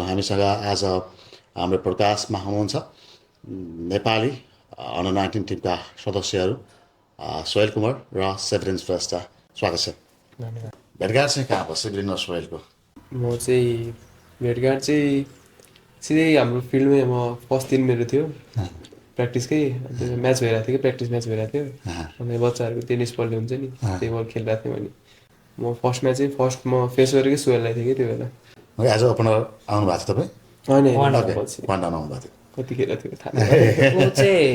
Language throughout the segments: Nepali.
हामीसँग आज हाम्रो पोडकास्टमा हुनुहुन्छ नेपाली अन्डर 19 टिमका सदस्यहरू सोहेल कुमार र सेभरिन श्रेष्ठ। स्वागत छ। धन्यवाद। भेटघाट चाहिँ कहाँ भयो सेभरिन र सोहेलको? म चाहिँ भेटघाट चाहिँ सिधै हाम्रो फिल्डमै म फर्स्ट दिन मेरो थियो प्र्याक्टिसकै म्याच भइरहेको थियो कि प्र्याक्टिस म्याच भइरहेको थियो। अनि बच्चाहरूको टेनिस बलले हुन्छ नि त्यही बल खेलिरहेको थिएँ भने म फर्स्टमा चाहिँ म फेस गरेकै सोहेललाई थिएँ कि त्यो बेला। एज अ ओपनर आउनु भएको थियो तपाईँ? होइन वान डाउन आउनु भएको थियो। कतिखेर थियो थाहा छैन। ऊ चाहिँ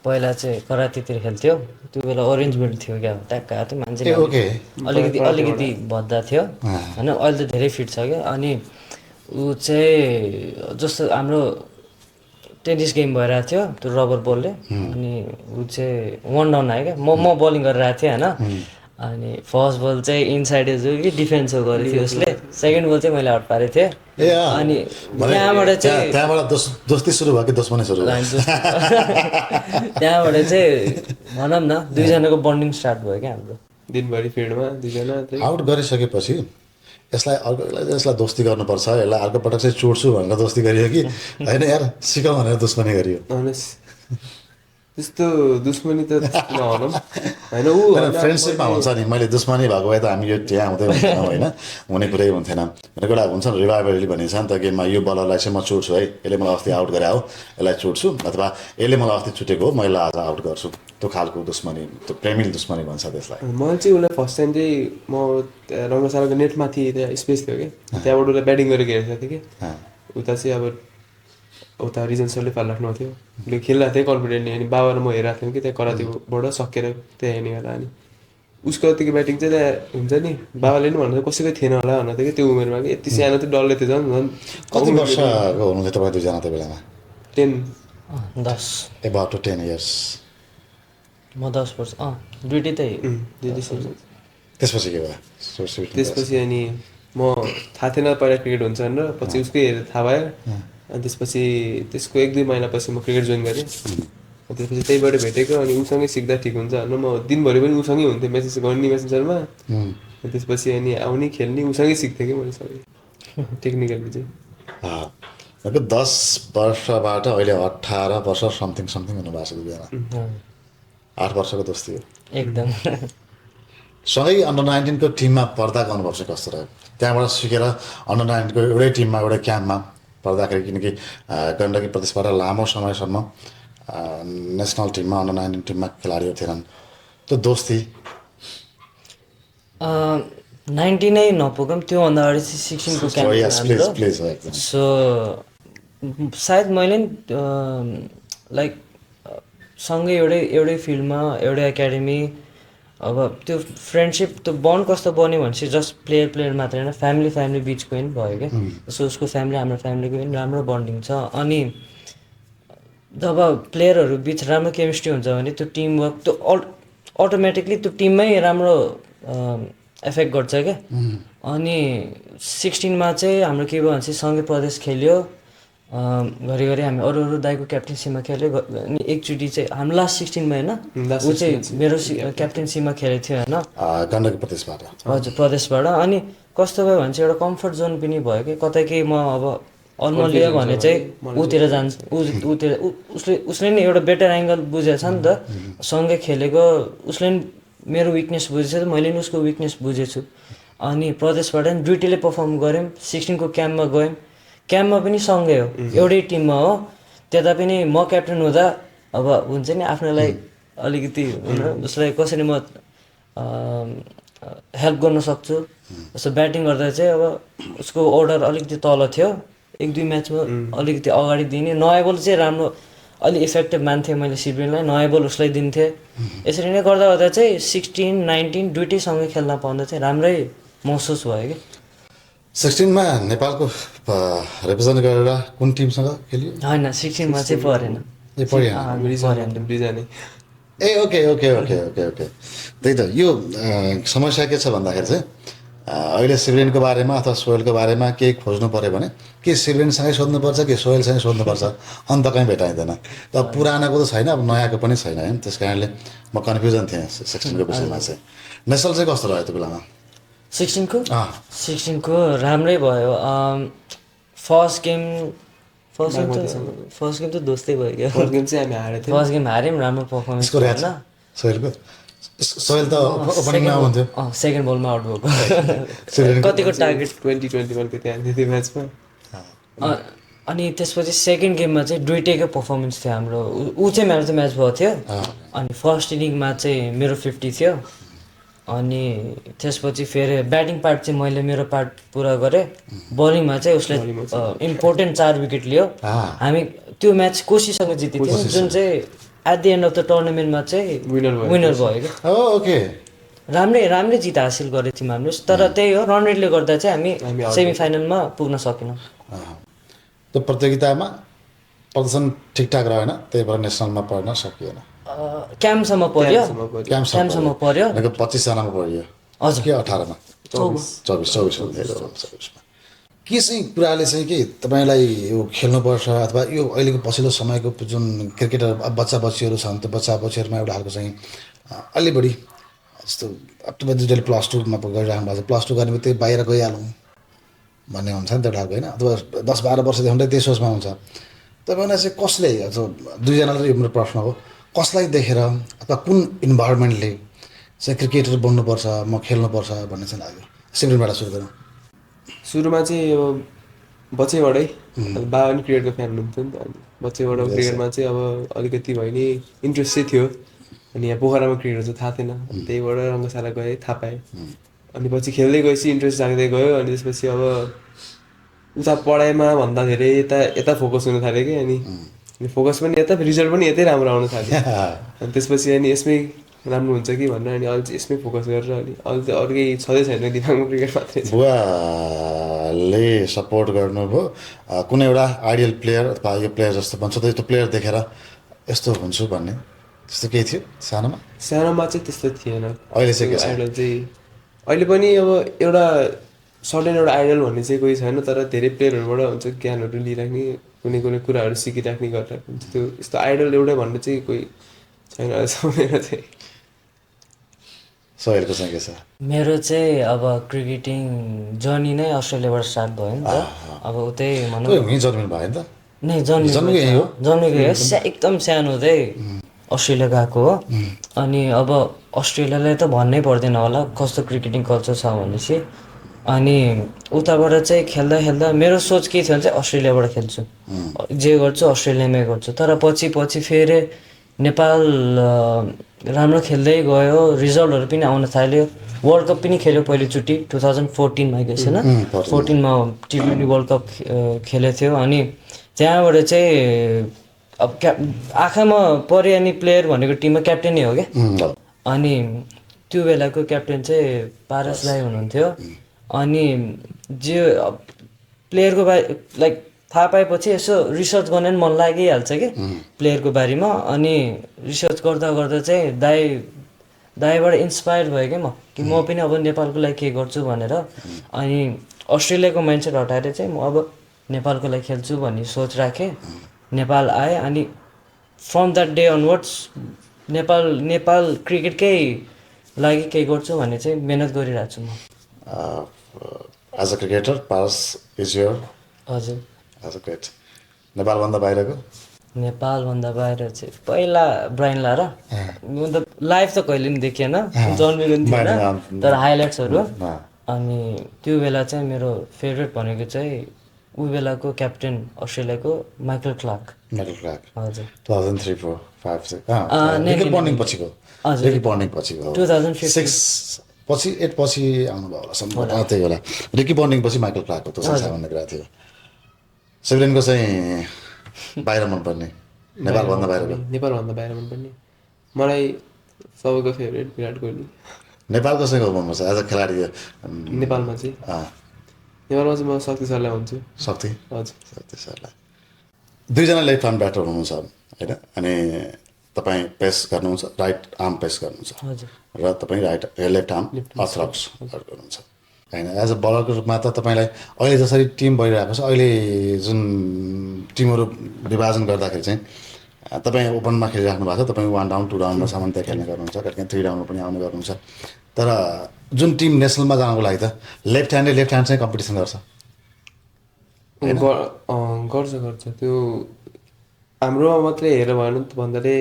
पहिला चाहिँ करातेतिर खेल्थ्यो, त्यो बेला ओरेन्ज बेल्ट थियो क्या, ट्याक्क आएको थियो मान्छे ओके। अलिकति भद्दा थियो होइन, अहिले त धेरै फिट छ क्या। अनि ऊ चाहिँ जस्तो हाम्रो टेनिस गेम भइरहेको थियो त्यो रबर बलले, अनि ऊ चाहिँ वान डाउन आयो क्या। म बलिङ गरिरहेको थिएँ होइन, अनि फर्स्ट बल चाहिँ इनसाइड एज हो कि डिफेन्स हो गरेको थियो उसले, सेकेन्ड बल चाहिँ मैले आउट पारेको थिएँ। अनि त्यहाँबाट चाहिँ दोस्ती सुरु भयो कि दुश्मनी सुरु भयो? त्यहाँबाट चाहिँ भनौँ न दुईजनाको बन्डिङ स्टार्ट भयो क्या हाम्रो। दिनभरि फिल्डमा दुईजना आउट गरिसकेपछि यसलाई दोस्ती गर्नुपर्छ, यसलाई अर्को पटक चाहिँ चोड्छु भनेर दोस्ती गरियो कि होइन यार सिकाउ भनेर दुश्मनी गरियो? त्यस्तो दुश्मनी त नभनौँ होइन, ऊ फ्रेन्डसिपमा हुन्छ नि। मैले दुश्मनी भएको भए त हामी यो त्यहाँ आउँदै हुन्थेनौँ होइन, हुने कुरै हुन्थेन भनेको एउटा हुन्छ नि। रिभाइबली भनिन्छ नि त गेममा, यो बलरलाई चाहिँ म चोड्छु है, यसले मलाई अस्ति आउट गरे हो यसलाई चोड्छु, अथवा यसले मलाई अस्ति छुटेको हो मैले आज आउट गर्छु, त्यो खालको दुश्मनी, त्यो प्रेमिल दुश्मनी भन्छ त्यसलाई। मैले चाहिँ उसलाई फर्स्ट टाइम चाहिँ म रङ्गशालाको नेटमाथि त्यहाँ स्पेस थियो कि त्यहाँबाट उसलाई ब्याटिङ गरेर हेरेको थिएँ कि उता चाहिँ अब उता रिजन सरले पाल राख्नु थियो, उसले खेलिरहेको थिएँ कन्फिडेन्टली। अनि बाबा र म हेरिरहेको थियौँ कि त्यहाँ करातेबाट सकेर त्यहाँ हेर्ने होला। अनि उसको यतिको ब्याटिङ चाहिँ त्यहाँ हुन्छ नि, बाबाले पनि भन्नु कसैको थिएन होला भन्नु थियो कि त्यो उमेरमा कि यति सानो थियो, डल्लै थियो झन्। कति वर्षको हुनुहुन्थ्यो तपाईँ दुईजना त्यो बेलामा? 10 about 10 years। म 10 वर्ष दुइटै त्यही। त्यसपछि के भयो? त्यसपछि अनि म थाहा थिएन पहिला क्रिकेट हुन्छ भनेर, पछि उसकै हेरेर थाहा भयो। अनि त्यसपछि त्यसको 1-2 महिनापछि म क्रिकेट जोइन गरेँ। त्यसपछि त्यहीबाट भेटेको, अनि उसँगै सिक्दा ठिक हुन्छ भनेर म दिनभरि पनि उसँगै हुन्थेँ, मेसेज गर्ने मेसेन्जरमा। त्यसपछि अनि आउने खेल्ने उसँगै सिक्थेँ कि मैले सबै टेक्निकली चाहिँ। 10 वर्षबाट अहिले 18 वर्ष समथिङ हुनुभएको छ दुईजना। 8 वर्षको दोस्ती हो एकदम। सँगै अन्डर 19 को टिममा पर्दाको अनुभव चाहिँ कस्तो रह्यो? त्यहाँबाट सिकेर अन्डर 19 को एउटै टिममा एउटै क्याम्पमा पर्दाखेरि, किनकि गण्डकी प्रदेशबाट लामो समयसम्म नेसनल टिममा अन्डर 19 टिममा खेलाडीहरू थिएनन्, त्यो दोस्ती 90 नै नपुगौँ त्योभन्दा अगाडि चाहिँ 16 को क्याम्प। सो सायद मैले लाइक सँगै एउटै फिल्डमा एउटै एकाडेमी, अब त्यो फ्रेन्डसिप त्यो बन्ड कस्तो बन्यो भनेपछि जस्ट प्लेयर मात्रै होइन, फ्यामिली बिचको पनि भयो क्या। सो उसको फ्यामिली हाम्रो फ्यामिलीको पनि राम्रो बन्डिङ छ। अनि जब प्लेयरहरू बिच राम्रो केमिस्ट्री हुन्छ भने त्यो टिमवर्क त्यो अटोमेटिकली त्यो टिममै राम्रो एफेक्ट गर्छ क्या। अनि 16मा चाहिँ हाम्रो के भयो भने चाहिँ सँगै प्रदेश खेल्यो, घरिघरि हामी अरू दाइको क्याप्टेन्सीमा खेल्यो। अनि एकचोटि चाहिँ हाम्रो लास्ट 16मा होइन, ऊ चाहिँ मेरो क्याप्टेन्सीमा खेलेको थियो होइन, गण्डकी प्रदेशबाट। हजुर प्रदेशबाट। अनि कस्तो भयो भने चाहिँ एउटा कम्फर्ट जोन पनि भयो कि कतै केही म अब अल्मलियो भने चाहिँ उतिर जान्छ, उसले नि एउटा बेटर एङ्गल बुझेको छ नि त, सँगै खेलेको, उसले नि मेरो विकनेस बुझेछ, मैले नि उसको विकनेस बुझेछु। अनि प्रदेशबाट नि दुइटैले पर्फर्म गऱ्यौँ। 16 को क्याम्पमा गयौँ, क्याम्पमा पनि सँगै हो, एउटै टिममा हो। त्यता पनि म क्याप्टेन हुँदा अब हुन्छ नि आफ्नोलाई अलिकति उसलाई कसरी म हेल्प गर्न सक्छु, जस्तो ब्याटिङ गर्दा चाहिँ अब उसको अर्डर अलिकति तल थियो, 1-2 म्याचमा अलिकति अगाडि दिने, नयाँ बल चाहिँ राम्रो अलि इफेक्टिभ मान्थेँ मैले सिब्लिनलाई, नयाँ बल उसलाई दिन्थेँ। यसरी नै गर्दा चाहिँ 16, 19 दुइटैसँगै खेल्न पाउँदा चाहिँ राम्रै महसुस भयो कि। 16मा नेपालको रिप्रेजेन्ट गरेर कुन टिमसँग खेल्यो? होइन 16मा चाहिँ परेन। ए ओके। त्यही त यो समस्या के छ भन्दाखेरि चाहिँ अहिले सिब्लिनको बारेमा अथवा सोहेलको बारेमा केही खोज्नु पऱ्यो भने कि सिब्लिनसँगै सोध्नुपर्छ कि सोहेलसँगै सोध्नुपर्छ, अन्त कहीँ भेटाइँदैन। त पुरानाको त छैन, अब नयाँको पनि छैन है, त्यस कारणले म कन्फ्युजन थिएँ 16को विषयमा चाहिँ। नेसनल चाहिँ कस्तो रह्यो त्यो बेलामा? 16को राम्रै भयो। फर्स्ट गेम त दोस्तै भयो क्या फर्स्ट गेम चाहिँ हामी हारेको थियौँ फर्स्ट गेम हार्यौँ राम्रो पर्फर्मेन्स स्कोर याद छ सोहेलको सोहेल त ओपनिङमा आउँथ्यो सेकेन्ड बलमा आउट भएको कतिको टार्गेट 2021 को त्यहाँ त्यो म्याचमा अनि त्यसपछि सेकेन्ड गेममा चाहिँ दुइटैको पर्फर्मेन्स थियो हाम्रो ऊ चाहिँ म्यान अफ द म्याच भएको थियो अनि फर्स्ट इनिङमा चाहिँ मेरो 50 थियो अनि त्यसपछि फेरि ब्याटिङ पार्ट चाहिँ मैले मेरो पार्ट पुरा गरेँ बलिङमा चाहिँ उसले इम्पोर्टेन्ट 4 विकेट लियो हामी त्यो म्याच कोसीसँग जितेको थियौँ जुन चाहिँ at the end of the टुर्नामेन्टमा चाहिँ विनर भयो क्या ओके राम्रै जित हासिल गरेको थियौँ हामीले तर त्यही हो रन रेटले गर्दा चाहिँ हामी सेमी फाइनलमा पुग्न सकेनौँ त्यो प्रतियोगितामा प्रदर्शन ठिकठाक रहेन त्यही भएर नेसनलमा पढ्न सकिएन क्याम्पसम्म पर्यो क्याम्पसम्म पर्यो 25 जनामा पढियो हजुर के 18मा 24 के चाहिँ कुराले चाहिँ के तपाईँलाई यो खेल्नुपर्छ अथवा यो अहिलेको पछिल्लो समयको जुन क्रिकेटर बच्चा बच्चीहरू छन् त्यो बच्चा बच्चीहरूमा एउटा खालको चाहिँ अलि बढी जस्तो अब तपाईँ दुईजनाले +2मा गरिराख्नु भएको छ +2 गर्ने बित्तिकै बाहिर गइहालौँ भन्ने हुन्छ नि त्यो खालको होइन अथवा 10-12 वर्षदेखि त्यही सोचमा हुन्छ तपाईँलाई चाहिँ कसले दुईजनालाई यो मेरो प्रश्न हो कसलाई देखेर अथवा कुन इन्भाइरोमेन्टले चाहिँ क्रिकेटर बन्नुपर्छ म खेल्नुपर्छ भन्ने चाहिँ लाग्यो सिमरनबाट सुरु गरौँ सुरुमा चाहिँ अब बच्चैबाटै बाबा पनि क्रिकेटको फ्यान हुनुहुन्थ्यो नि त अनि बच्चैबाट क्रिकेटमा चाहिँ अब अलिकति भयो नि इन्ट्रेस्ट चाहिँ थियो अनि यहाँ पोखरामा क्रिकेट चाहिँ थाहा थिएन त्यहीबाट रङ्गशाला गएँ थाहा पाएँ अनि पछि खेल्दै गएपछि इन्ट्रेस्ट जाग्दै गयो अनि त्यसपछि अब उता पढाइमा भन्दा धेरै यता फोकस हुन थाल्यो कि अनि फोकस पनि यता रिजल्ट पनि यतै राम्रो आउन थाल्यो अनि त्यसपछि अनि यसमै राम्रो हुन्छ कि भनेर अनि अहिले चाहिँ यसमै फोकस गरेर अनि अहिले त अरू केही छँदै छैन दिमागमा क्रिकेट मात्रै छ बुवाले सपोर्ट गर्नुभयो कुनै एउटा आइडियल प्लेयर अथवा यो प्लेयर जस्तो भन्छ त्यो प्लेयर देखेर यस्तो हुन्छु भन्ने त्यस्तो केही थियो सानोमा चाहिँ त्यस्तो थिएन अहिले चाहिँ आइडल चाहिँ अहिले पनि अब एउटा सर्टेन एउटा आइडल भन्ने चाहिँ कोही छैन तर धेरै प्लेयरहरूबाट हुन्छ ज्ञानहरू लिइराख्ने कुनै कुराहरू सिकिराख्ने गरिरहेको हुन्छ त्यो यस्तो आइडल एउटै भन्ने चाहिँ कोही छैन मेरो चाहिँ सोहेलको चाहिँ के छ मेरो चाहिँ अब क्रिकेटिङ जर्नी नै अस्ट्रेलियाबाट स्टार्ट भयो नि त अब उतै भनौँ यहीँ जन्मिनु भयो नि त नै जन्मेको एकदम सानो हुँदै अस्ट्रेलिया गएको हो अनि अब अस्ट्रेलियालाई त भन्नै पर्दैन होला कस्तो क्रिकेटिङ कल्चर छ भनेपछि अनि उताबाट चाहिँ खेल्दा मेरो सोच के थियो भने चाहिँ अस्ट्रेलियाबाट खेल्छु जे गर्छु अस्ट्रेलियामै गर्छु तर पछि फेरि नेपाल राम्रो खेल्दै गयो रिजल्टहरू पनि आउन थाल्यो वर्ल्ड कप पनि खेल्यो पहिलोचोटि 2014मा गएछ होइन 14मा T20 वर्ल्ड कप खेलेको थियो अनि त्यहाँबाट चाहिँ अब आँखामा पऱ्यो अनि प्लेयर भनेको टिममा क्याप्टेनै हो क्या अनि त्यो बेलाको क्याप्टेन चाहिँ पारस राई हुनुहुन्थ्यो अनि जे प्लेयरको लाइक थाहा पाएपछि यसो रिसर्च गर्न पनि मन लागिहाल्छ कि प्लेयरको बारेमा अनि रिसर्च गर्दा चाहिँ दाइबाट इन्सपायर भयो क्या म कि म पनि अब नेपालको लागि के गर्छु भनेर अनि अस्ट्रेलियाको माइन्डसेट हटाएर चाहिँ म अब नेपालको लागि खेल्छु भन्ने सोच राखेँ नेपाल आएँ अनि from that day onwards Nepal क्रिकेटकै लागि केही गर्छु भन्ने चाहिँ मेहनत गरिरहेको छु म as a cricketer Paras is your हजुर एज अ ग्रेट नेपालभन्दा बाहिरको नेपालभन्दा बाहिर चाहिँ पहिला ब्राइन लारा मतलब लाइभ त कहिले पनि देखिएन जन्मेको पनि थिएन तर हाइलाइट्सहरू अनि त्यो बेला चाहिँ मेरो फेभरेट भनेको चाहिँ ऊ बेलाको क्याप्टेन अस्ट्रेलियाको माइकल क्लार्क हजुर 2003-04-05 रिकी पन्टिङ पछिको 2006 पछि 8 पछि आउनुभयो होला सम्भव त्यही होला रिकी पन्टिङ पछि माइकल क्लार्कको त्यो सामान्य कुरा थियो सिमरनको चाहिँ बाहिर मनपर्ने नेपालभन्दा बाहिर मनपर्ने मलाई सबैको फेभरेट विराट कोहली नेपालको चाहिँ मनपर्छ एज अ खेलाडी नेपालमा चाहिँ म शक्ति सरलाई हुन्छु शक्ति सरलाई दुईजना लेफ्ट आर्म ब्याटर हुनुहुन्छ होइन अनि तपाईँ पेस गर्नुहुन्छ राइट आर्म पेस गर्नुहुन्छ र तपाईँ लेफ्ट आर्म अर्थडक्स गर्नुहुन्छ होइन एज अ बलरको रूपमा त तपाईँलाई अहिले जसरी टिम भइरहेको छ अहिले जुन टिमहरू विभाजन गर्दाखेरि चाहिँ तपाईँ ओपनमा खेलिराख्नु भएको छ तपाईँ 1 डाउन 2 डाउनमा सामान्यतया खेल्ने गर्नुहुन्छ कहिले 3 डाउनमा पनि आउने गर्नुहुन्छ तर जुन टिम नेसनलमा जानको लागि त लेफ्ट ह्यान्ड चाहिँ कम्पिटिसन गर्छ गर्छ त्यो हाम्रोमा मात्रै हेरेर भएन नि त भन्दाखेरि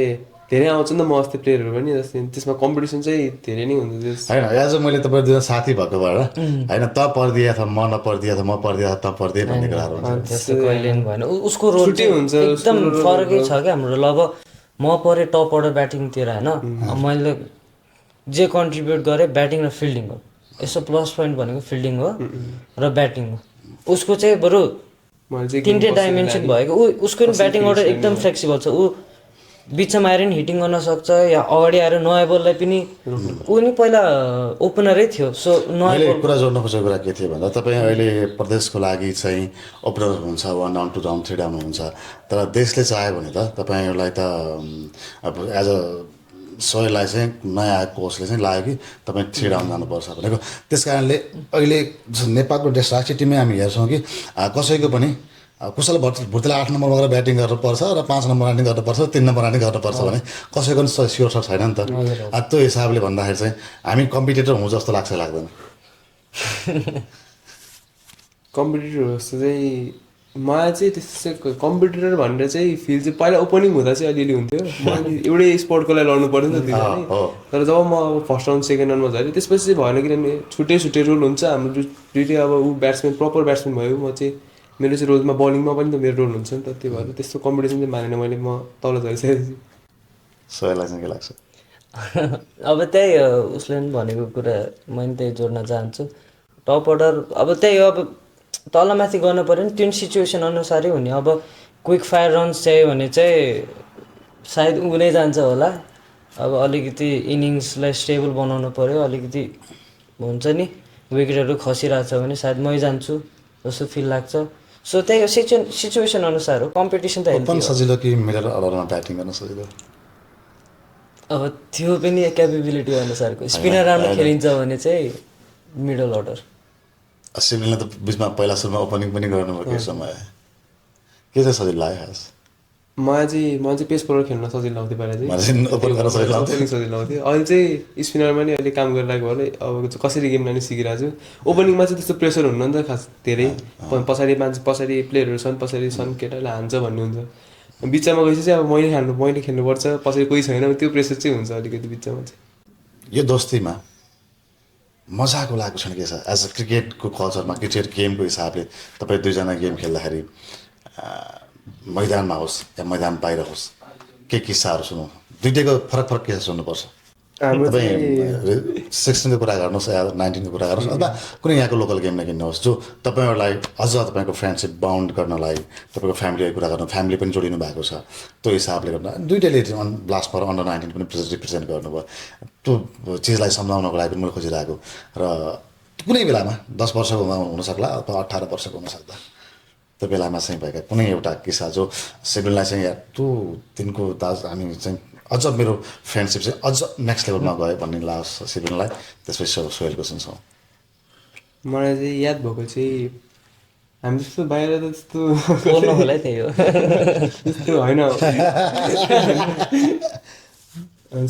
धेरै आउँछ नि त म अस्ति प्लेयरहरू पनि जस्तै त्यसमा कम्पिटिसन चाहिँ धेरै नै हुन्छ त्यस होइन एज मैले तपाईँ दुईजना साथी भएको भएर होइन त परिदिया था म नपरिदिया था म परिदिया था त परिदिए भन्ने कुराहरू हुन्छ त्यस्तो कहिले नि भएन उसको रोल छुट्टै हुन्छ एकदम फरकै छ क्या हाम्रो ल अब म परेँ टप अर्डर ब्याटिङतिर होइन मैले जे कन्ट्रिब्युट गरेँ ब्याटिङ र फिल्डिङ हो यसो प्लस पोइन्ट भनेको फिल्डिङ हो र ब्याटिङ हो उसको चाहिँ बरु तिनटै डाइमेन्सन भएको उसको नि ब्याटिङ अर्डर एकदम फ्लेक्सिबल छ ऊ बिचमा आएर नि हिटिङ गर्न सक्छ या अगाडि आएर नयाँ बललाई पनि ऊ नि पहिला ओपनरै थियो सो नयाँ मैले कुरा जोड्न खोजेको कुरा के थियो भन्दा तपाईँ अहिले प्रदेशको लागि चाहिँ ओपनर हुन्छ 1 डाउन 2 डाउन 3 डाउन हुन्छ तर देशले चाह्यो भने त तपाईँहरूलाई त अब एज अ सोहेललाई चाहिँ नयाँ आएको कोचले चाहिँ लाग्यो कि तपाईँ 3 डाउन जानुपर्छ भनेको त्यस कारणले अहिले नेपालको राष्ट्रिय टिममै हामी हेर्छौँ कि कसैको पनि कुशल भुर्तेलाई 8 नम्बरमा गएर ब्याटिङ गर्नुपर्छ र 5 नम्बर ब्याटिङ गर्नुपर्छ 3 नम्बर ब्याटिङ गर्नुपर्छ भने कसैको पनि स्योर छैन नि त त्यो हिसाबले भन्दाखेरि चाहिँ हामी कम्पिटिटर हौँ जस्तो लाग्छ लाग्दैन कम्पिटिटर जस्तो चाहिँ मलाई चाहिँ त्यस्तो कम्पिटिटर भनेर चाहिँ फिल चाहिँ पहिला ओपनिङ हुँदा चाहिँ अलिअलि हुन्थ्यो मैले एउटै स्पोर्टको लागि लड्नु पऱ्यो नि त त्यो तर जब म फर्स्ट राउन्ड सेकेन्ड राउन्डमा झरेँ त्यसपछि चाहिँ भएन किनभने छुट्टै छुट्टै रोल हुन्छ हाम्रो दुइटै अब ऊ ब्याट्सम्यान प्रपर ब्याट्सम्यान भयो म चाहिँ मेरो चाहिँ रोलमा बलिङमा पनि त मेरो रोल हुन्छ नि त त्यही भएर त्यस्तो कम्पिटिसन चाहिँ मानेन मैले म तल झरिसकेपछि सोहेललाई चाहिँ के लाग्छ अब त्यही उसले पनि भनेको कुरा मैले त्यही जोड्न चाहन्छु टप अर्डर अब त्यही हो अब तलमाथि गर्नु पऱ्यो नि त्यो सिचुएसन अनुसारै हुने अब क्विक फायर रन्स चाहियो भने चाहिँ सायद ऊ नै जान्छ होला अब अलिकति इनिङ्सलाई स्टेबल बनाउनु पऱ्यो अलिकति हुन्छ नि विकेटहरू खसिरहेको छ भने सायद मै जान्छु जस्तो फिल लाग्छ सो त्यही हो सिचुएसन अनुसार हो कम्पिटिसन त ओपन सजिलो कि मिडल अर्डरमा ब्याटिङ गर्न सजिलो अब त्यो पनि क्यापेबिलिटी अनुसारको स्पिनर राम्रो खेलिन्छ भने चाहिँ मिडल अर्डर सिमले त बिचमा पहिला सुरुमा ओपनिङ पनि गर्नुभयो केही समय के चाहिँ सजिलो लाग्यो खास मलाई चाहिँ पेस बोलर खेल्न सजिलो लाग्थ्यो पहिला चाहिँ ओपन गर्न सजिलो लाग्थ्यो ओपनिङ सजिलो लाग्थ्यो अहिले चाहिँ स्पिनरमा नि अहिले काम गरिरहेको भएर अब कसरी गेम लाने सिकिरहेको छु ओपनिङमा चाहिँ त्यस्तो प्रेसर हुन्न नि त खास धेरै पछाडि मान्छे पछाडि प्लेयरहरू छन् पछाडि छन् केटालाई हान्छ भन्ने हुन्छ बिचमा गएपछि चाहिँ अब मैले खेल्नुपर्छ पछाडि कोही छैन त्यो प्रेसर चाहिँ हुन्छ अलिकति बिचमा चाहिँ यो दोस्तीमा मजाको लागेको छैन के छ एज अ क्रिकेटको कल्चरमा क्रिकेट गेमको हिसाबले तपाईँ दुईजना गेम खेल्दाखेरि मैदानमा होस् या मैदान बाहिर होस् के किस्साहरू सुनौँ दुइटैको फरक फरक किस्सा सुन्नुपर्छ तपाईँ 16को कुरा गर्नुहोस् या 19को कुरा गर्नुहोस् अथवा कुनै यहाँको लोकल गेम नै किन्नुहोस् जो तपाईँहरूलाई अझ तपाईँको फ्रेन्डसिप बााउन्ड गर्नलाई तपाईँको फ्यामिलीको कुरा गर्नु फ्यामिली पनि जोडिनु भएको छ त्यो हिसाबले गर्दा दुइटैले लास्ट पर अन्डर 19 पनि रिप्रेजेन्ट गर्नुभयो त्यो चिजलाई सम्झाउनको लागि पनि मैले खोजिरहेको र कुनै बेलामा 10 वर्षको हुनसक्ला अथवा 18 वर्षको हुनसक्दा त्यो बेलामा चाहिँ भएका कुनै एउटा किस्सा जो सिभिललाई चाहिँ या त्यो तिनको दाज हामी चाहिँ अझ मेरो फ्रेन्डसिप चाहिँ अझ नेक्स्ट लेभलमा गयो भन्ने लाग्छ सिभिललाई त्यसपछि सोहेलको सुन्छौँ मलाई चाहिँ याद भएको चाहिँ हामी जस्तो बाहिर त त्यस्तो बोल्नु होला त्यही हो त्यस्तो होइन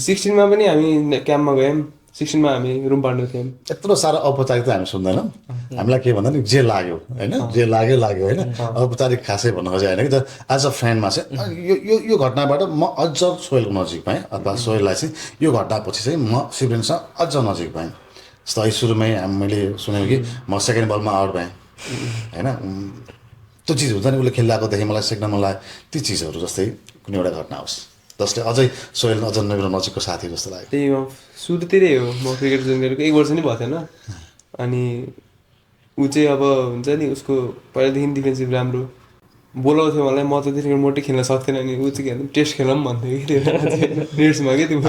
16मा पनि हामी क्याम्पमा गयौँ 16मा हामी रुम बाँड्नु थियौँ यत्रो साह्रो औपचारिकता हामी सुन्दैनौँ हामीलाई के भन्दा नि जे लाग्यो होइन जे लाग्यो होइन औपचारिक खासै भन्नु खोजेँ होइन कि त एज अ फ्रेन्डमा चाहिँ यो घटनाबाट म अझ सोहेलको नजिक पाएँ अथवा सोहेललाई चाहिँ यो घटनापछि चाहिँ म सिब्लिन्ससँग अझ नजिक पाएँ जस्तो अहिले सुरुमै मैले सुनेको कि म सेकेन्ड बलमा आउट भएँ होइन त्यो चिज हुन्छ नि उसले खेलिरहेकोदेखि मलाई सिक्न मन लाग्यो ती चिजहरू जस्तै कुनै एउटा घटना होस् जसले अझै सोहेल अझ मेरो नजिकको साथी जस्तो लाग्यो त्यही हो सुरुतिरै हो म क्रिकेट जोइन गरेको 1 वर्ष नि भएको थिएन अनि ऊ चाहिँ अब हुन्छ नि उसको पहिलादेखि डिफेन्सिभ राम्रो बोलाउँथ्यो मलाई म त त्यतिखेर मोटै खेल्न सक्थेन अनि ऊ चाहिँ खेल्नु टेस्ट खेलौँ भन्थ्यो कि त्यो नेट्समा कि त्यो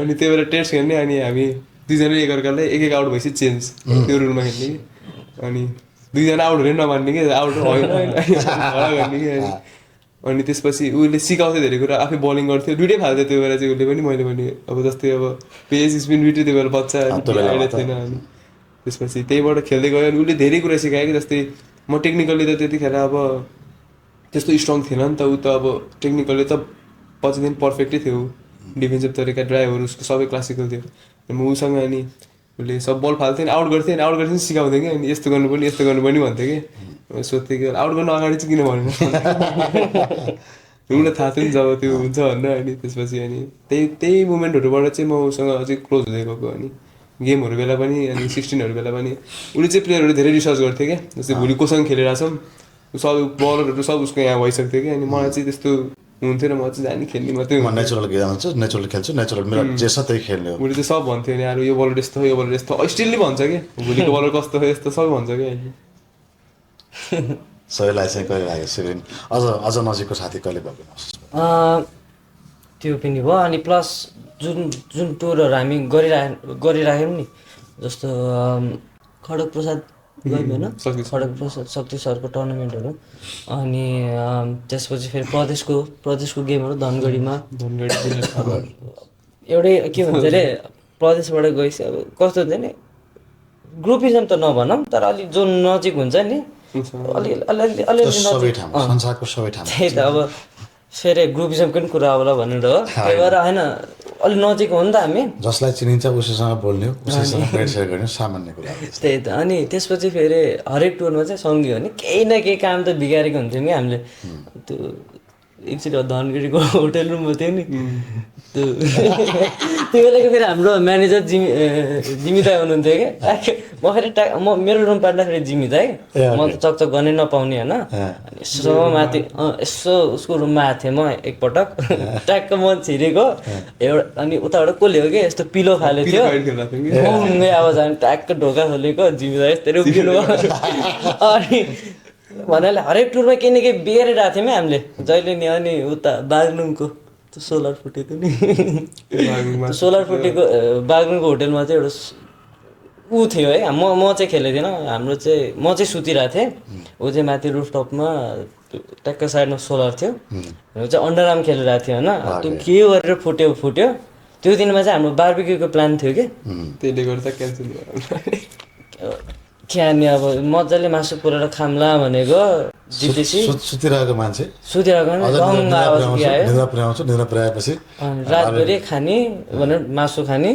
अनि त्यही भएर टेस्ट खेल्ने अनि हामी दुईजना एकअर्कालाई एक आउट भएपछि चेन्ज त्यो रुलमा खेल्ने कि अनि दुईजना आउट हुने नमान्ने कि आउट होइन गर्ने कि अनि त्यसपछि उसले सिकाउँथ्यो धेरै कुरा आफै बलिङ गर्थ्यो दुइटै फाल्थ्यो त्यो बेला चाहिँ उसले पनि मैले पनि अब जस्तै अब पेस स्पिन दुइटै त्यो बेला बच्चा आइडिया थिएन अनि त्यसपछि त्यहीबाट खेल्दै गयो अनि उसले धेरै कुरा सिकायो कि जस्तै म टेक्निकली त त्यतिखेर अब त्यस्तो स्ट्रङ थिएन नि त ऊ त अब टेक्निकली त पछिदेखि पर्फेक्टै थियो डिफेन्सिभ तरिका ड्राइभहरू उसको सबै क्लासिकल थियो म उसँग अनि उसले सब बल फाल्थ्यो नि आउट गर्थ्यो नि आउट गर्थ्यो नि सिकाउँथ्यो कि अनि यस्तो गर्नुपर्ने भन्थ्यो कि सोध्थेँ कि आउट गर्नु अगाडि चाहिँ किन भनेन उसलाई थाहा थियो नि जब त्यो हुन्छ भनेर अनि त्यसपछि अनि त्यही मोमेन्टहरूबाट चाहिँ म उसँग अझै क्लोज हुँदै गएको अनि गेमहरू बेला पनि अनि 16हरू बेला पनि उसले चाहिँ प्लेयरहरू धेरै रिसर्च गर्थ्यो क्या जस्तै भोलि कोसँग खेलेर छौँ सब बलरहरू सब उसको यहाँ भइसक्थ्यो कि अनि मलाई चाहिँ त्यस्तो हुन्थ्यो र म चाहिँ जाने खेल्ने मात्रै म नेचुरल गेम हुन्छ नेचुरल खेल्छु नेचुरल मेरो जे छ त्यही खेल्ने हो उसले चाहिँ सब भन्थ्यो नि अरू यो बलर यस्तो हो यो बलर यस्तो स्टिलले भन्छ कि भोलिको बलर कस्तो हो यस्तो सबै भन्छ कि अहिले सबैलाई चाहिँ कहिले लाग्यो सिभिन अझ नजिकको साथी कहिले भएको महसुस भयो? त्यो पनि भयो अनि प्लस जुन टुरहरू हामी गरिराख्यौँ नि जस्तो खड्ग प्रसाद गयौँ होइन खड्ग प्रसाद शक्ति सरको टुर्नामेन्टहरू अनि त्यसपछि फेरि प्रदेशको गेमहरू धनगढीमा एउटै के भन्छ अरे प्रदेशबाट गएपछि अब कस्तो हुन्छ नि ग्रुपिजम त नभनौँ तर अलिक जो नजिक हुन्छ नि सबै ठाउँ संसारको सबै ठाउँ त्यही त अब फेरि ग्रुपिजमको पनि कुरा होला भनेर हो त्यही भएर होइन अलिक नजिक हो नि त हामी जसलाई चिनिन्छ उसैसँग बोल्ने हो उसैसँग भेट सेयर गर्ने सामान्य कुरा हो त्यही त अनि त्यसपछि फेरि हरेक टुरमा चाहिँ सँगै हो नि केही न केही काम त बिगारेको हुन्थ्यौँ कि हामीले त्यो एकचोटि धनगढीको होटेल रुममा थियो नि त्यो त्यो बेलाको फेरि हाम्रो म्यानेजर जिमी दाई हुनुहुन्थ्यो कि म फेरि मेरो रुम पार्दा फेरि जिमी दाई म त चकचक गर्नै नपाउने होइन अनि यसो माथि यसो उसको रुममा आएको थिएँ म एकपटक ट्याक्क म छिरेको एउटा अनि उताबाट कसले हो कि यस्तो पिलो फालेको थियो मङ्गै आवाज आयो ट्याक्क ढोका खोलेको जिमी दाई यस्तै उभिनु अनि भन्नाले हरेक टुरमा केही न केही बिगारिरहेको थियौँ हामीले जहिले नि अनि उता बागलुङको त्यो सोलर फुटेको नि सोलर फुटेको बागलुङको होटेलमा चाहिँ एउटा ऊ थियो है म चाहिँ खेलेको थिइनँ हाम्रो चाहिँ म चाहिँ सुतिरहेको थिएँ ऊ चाहिँ माथि रुफटपमा ट्याक्क साइडमा सोलर थियो ऊ चाहिँ अन्डरआर्म खेलिरहेको थियो होइन त्यो के गरेर फुट्यो त्यो दिनमा चाहिँ हाम्रो बार्बिक्यूको प्लान थियो कि त्यसले गर्दा क्यान्सल भयो क्यानी अब मजाले मासु पुरेर खाम्ला भनेको जितेपछि सुतिरहेको मान्छे निद्रा पुर्याएपछि रातभरि खाने भनेर मासु खाने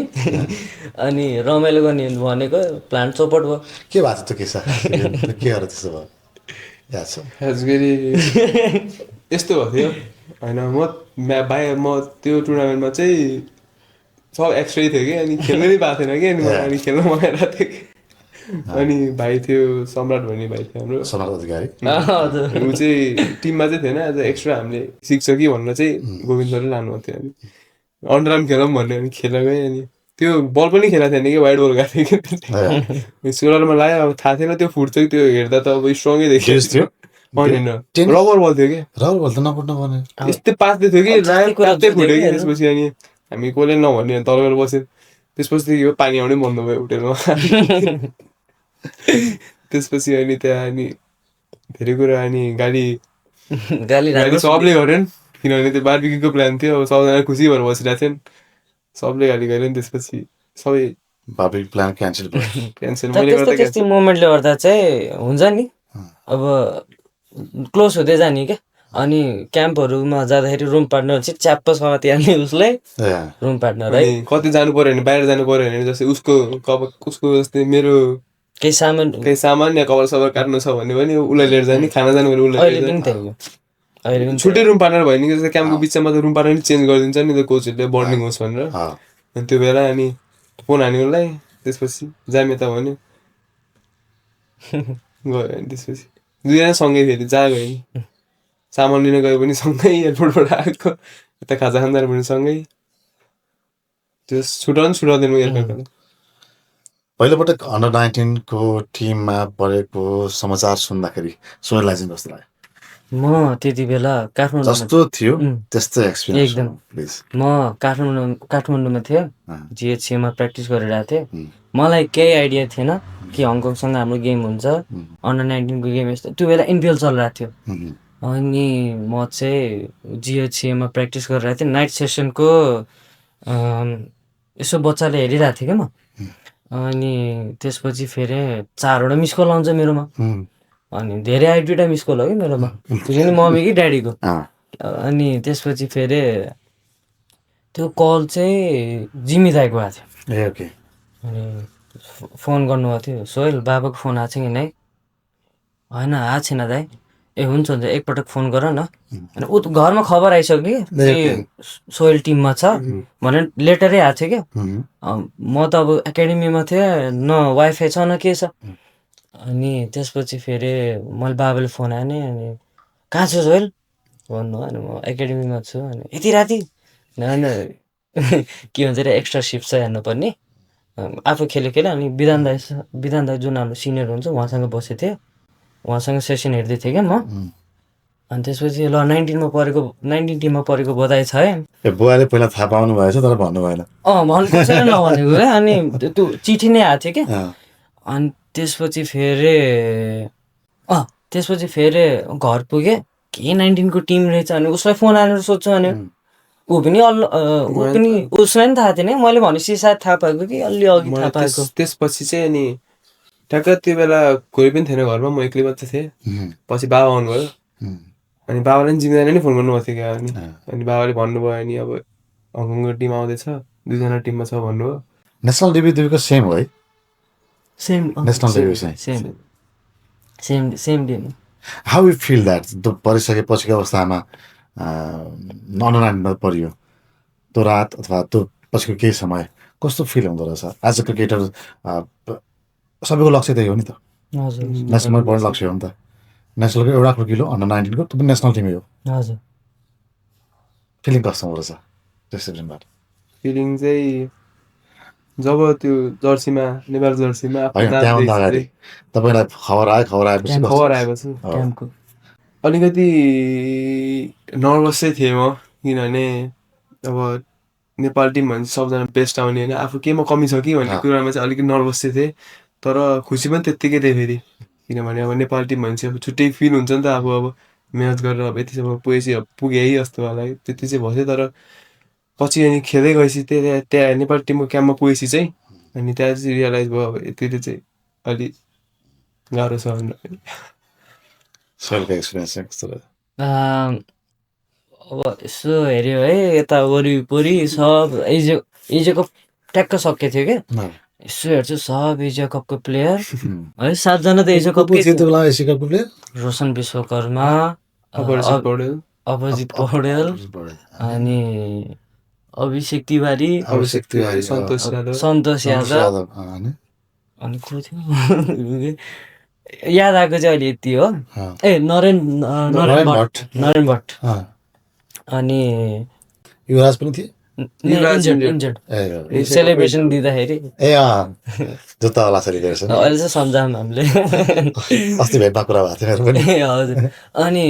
अनि रमाइलो गर्ने भनेको प्लान चौपट भयो के भएको थियो किस्सा के गरेर त्यस्तो भयो याद छ खास गरी यस्तो भएको थियो होइन म त्यो टुर्नामेन्टमा चाहिँ सब एक्स्ट्रै थियो कि अनि खेल्नु नै पाएको थिएन कि अनि खेल्न मगाइरहेको थियो कि अनि भाइ थियो सम्राट भन्ने भाइ थियो हाम्रो सम्राट अधिकारी ऊ चाहिँ टिममा चाहिँ थिएन एज एक्स्ट्रा हामीले सिक्छ कि भनेर चाहिँ गोविन्द सरले लानुभएको थियो अनि अन्डरआर्म खेलौँ भन्यो अनि खेल्न गएँ अनि त्यो बल पनि खेलाएको थिएन कि वाइड बल गएको थियो कि सोलरमा लाग्यो अब थाहा थिएन त्यो फुट्छ कि त्यो हेर्दा त अब स्ट्रङै देखियो होइन रबर बल थियो कि रबर बल त नफुट्नु पर्ने यस्तै पाँच्दै थियो कि पाँच्दै फुट्यो कि त्यसपछि अनि हामी कसले नभन्यो तल गएर बस्यो त्यसपछि यो पानी आउनै बन्द भयो होटेलमा त्यसपछि अनि त्यहाँ अनि धेरै कुरा अनि गाली सबले गर्यो नि किनभने त्यो बार्बिक्यूको प्लान थियो अब सबजना खुसी भएर बसिरहेको थियो नि सबले गाली गर्यो नि त्यसपछि सबै बार्बिक्यू प्लान क्यान्सल त्यस्तै मोमेन्टले गर्दा चाहिँ हुन्छ नि अब क्लोज हुँदै जाने क्या अनि क्याम्पहरूमा जाँदाखेरि रुम पार्टनर चाहिँ च्याप्प समातिहाल्ने उसलाई रुम पार्टनर है कति जानु पर्यो भने बाहिर जानु पर्यो भने जस्तै उसको जस्तै मेरो केही सामान या कभर सबर काट्नु छ भने पनि उसलाई लिएर जाने खाना जानु भने उसलाई छुट्टै रुम पार्टनर भयो नि जस्तै क्याम्पको बिचमा त रुम पार्टनर चेन्ज गरिदिन्छ नि त कोचहरूले बन्डिङ होस् भनेर अनि त्यो बेला अनि फोन हान्यो उसलाई त्यसपछि जामे त भन्यो गयो अनि त्यसपछि दुईजना सँगै फेरि जहाँ गयो नि सामान लिन गयो पनि सँगै एयरपोर्टबाट आएको यता खाजा खाँदा पनि सँगै त्यो छुटाउँदैन एयरपोर्टबाट पहिलोपटक अन्डर-19 को टिममा परेको समाचार सुन्दाखेरि सोहेललाई चाहिँ कस्तो लाग्यो म त्यति बेला काठमाडौँ जस्तो थियो त्यस्तै एक्सपिरियन्स एकदम म काठमाडौँमा थिएँ जिएचसीमा प्र्याक्टिस गरिरहेको थिएँ मलाई केही आइडिया थिएन कि हङकङसँग हाम्रो गेम हुन्छ अन्डर-19 को गेम यस्तो त्यो बेला एनपिएल चलिरहेको थियो अनि म चाहिँ जिएचसीमा प्र्याक्टिस गरिरहेको थिएँ नाइट सेसनको यसो बच्चाले हेरिरहेको थिएँ क्या म अनि त्यसपछि फेरि 4वटा मिस कल आउँछ मेरोमा अनि धेरै आयो 2टा मिस कल हो कि मेरोमा त्यो पनि मम्मी कि ड्याडीको अनि त्यसपछि फेरि त्यो कल चाहिँ जिमी दाईको आएको थियो ओके अनि फोन गर्नुभएको थियो, सोहेल बाबाको फोन आएको छ कि नै? होइन आएको छैन दाइ। ए हुन्छ हुन्छ एकपटक फोन गर न। अनि ऊ घरमा खबर आइसक्यो कि सोहेल टिममा छ भनेर लेटरै आएको थियो क्या। म त अब एकाडेमीमा थिएँ, न वाइफाई छ न के छ। अनि त्यसपछि फेरि मैले बाबाले फोन आयो नि, अनि कहाँ छु सोहेल भन्नु, अनि म एकाडेमीमा छु। अनि यति राति होइन के भन्छ अरे एक्स्ट्रा सिफ्ट छ हेर्नुपर्ने। आफू खेल्यो अनि विधान दाई जुन हाम्रो सिनियर हुन्छ उहाँसँग बसेको थिएँ, उहाँसँग सेसन हेर्दै थिएँ क्या म। अनि त्यसपछि ल 19 टिममा परेको बधाई छ है। बुवाले पहिला थाहा पाउनु भएछ तर भन्नु भएन। भन्नु कसैले नभनेको क्या। अनि त्यो चिठी नै आएको थियो क्या। अनि त्यसपछि फेरि घर पुगेँ, के 19 को टिम रहेछ अनि उसलाई फोन हालेर सोध्छु भने ऊ पनि उसलाई पनि थाहा थिएन। मैले भनेपछि सायद थाहा पाएको कि अलि अघि थाहा पाएको। त्यसपछि चाहिँ अनि ठ्याक्क त्यो बेला कोही पनि थिएन घरमा, म एक्लै मात्रै थिएँ। पछि बाबा आउनुभयो, अनि बाबाले पनि जिम्मेदारी नै फोन गर्नुभएको थियो क्या। अनि बाबाले भन्नुभयो अनि अब हङकङको टिम आउँदैछ, 2जना टिममा छ भन्नुभयो। नेसनल डेब्यू सेम हो है? Same national debut same day. How you feel that परिसकेपछिको अवस्थामा अन्डर परियो त्यो रात अथवा त्यो पछिको केही समय कस्तो फिल हुँदो रहेछ? एज अ क्रिकेटर सबैको लक्ष्य त्यही हो नि त, नेसनलमा पढ्ने लक्ष्य हो नि त। नेसनलको एउटा खुर्किलो अन्डर 19 को त्यो पनि नेसनल टिमै हो। हजुर फिलिङ कस्तो हुँदो रहेछ त्यस दिनबाट? फिलिङ चाहिँ जब त्यो जर्सीमा, नेपाल जर्सीमा त्यहाँभन्दा अगाडि तपाईँलाई खबर आएपछि अलिकति नर्भसै थिएँ म, किनभने अब नेपाल टिम भने सबजना बेस्ट आउने होइन, आफू केमा कमी छ कि भन्ने कुरामा चाहिँ अलिकति नर्भस चाहिँ थिएँ। तर खुसी पनि त्यत्तिकै थिएँ फेरि, किनभने अब नेपाल टिम भनेपछि अब छुट्टै फिल हुन्छ नि त। अब मिहिनेत गरेर अब यतिसम्म पुगे है जस्तो वाला त्यति चाहिँ भयो। तर पछि अनि खेल्दै गएपछि त्यहाँ नेपाल टिमको क्याम्पमा पुगेपछि चाहिँ अनि त्यहाँ चाहिँ रियलाइज भयो अब यतिले चाहिँ अलि गाह्रो छ भनेर। सोहेलको एक्सपिरियन्स चाहिँ कस्तो रह्यो? अब यसो हेऱ्यो है यता वरिपरि सब एजिया कप ट्याक्क सकेको थियो क्या। यसो हेर्छु सब एजिया कपको प्लेयर है, 7जना त एजिया कपको प्लेयर, रोशन विश्वकर्मा, अपरजित पौडेल, अनि अभिषेक तिवारी, सन्तोष यादव, अनि को थियो याद आएको चाहिँ अहिले यति हो। ए नरेन भट्ट, अनि युवराज पनि थियो इन्जर्ड सेलिब्रेसन दिँदाखेरि जुत्तावाला सेलिब्रेसन अहिले चाहिँ सम्झाऊँ हामीले अस्ति भेटमा कुरा भएको थियो मेरो पनि। हजुर। अनि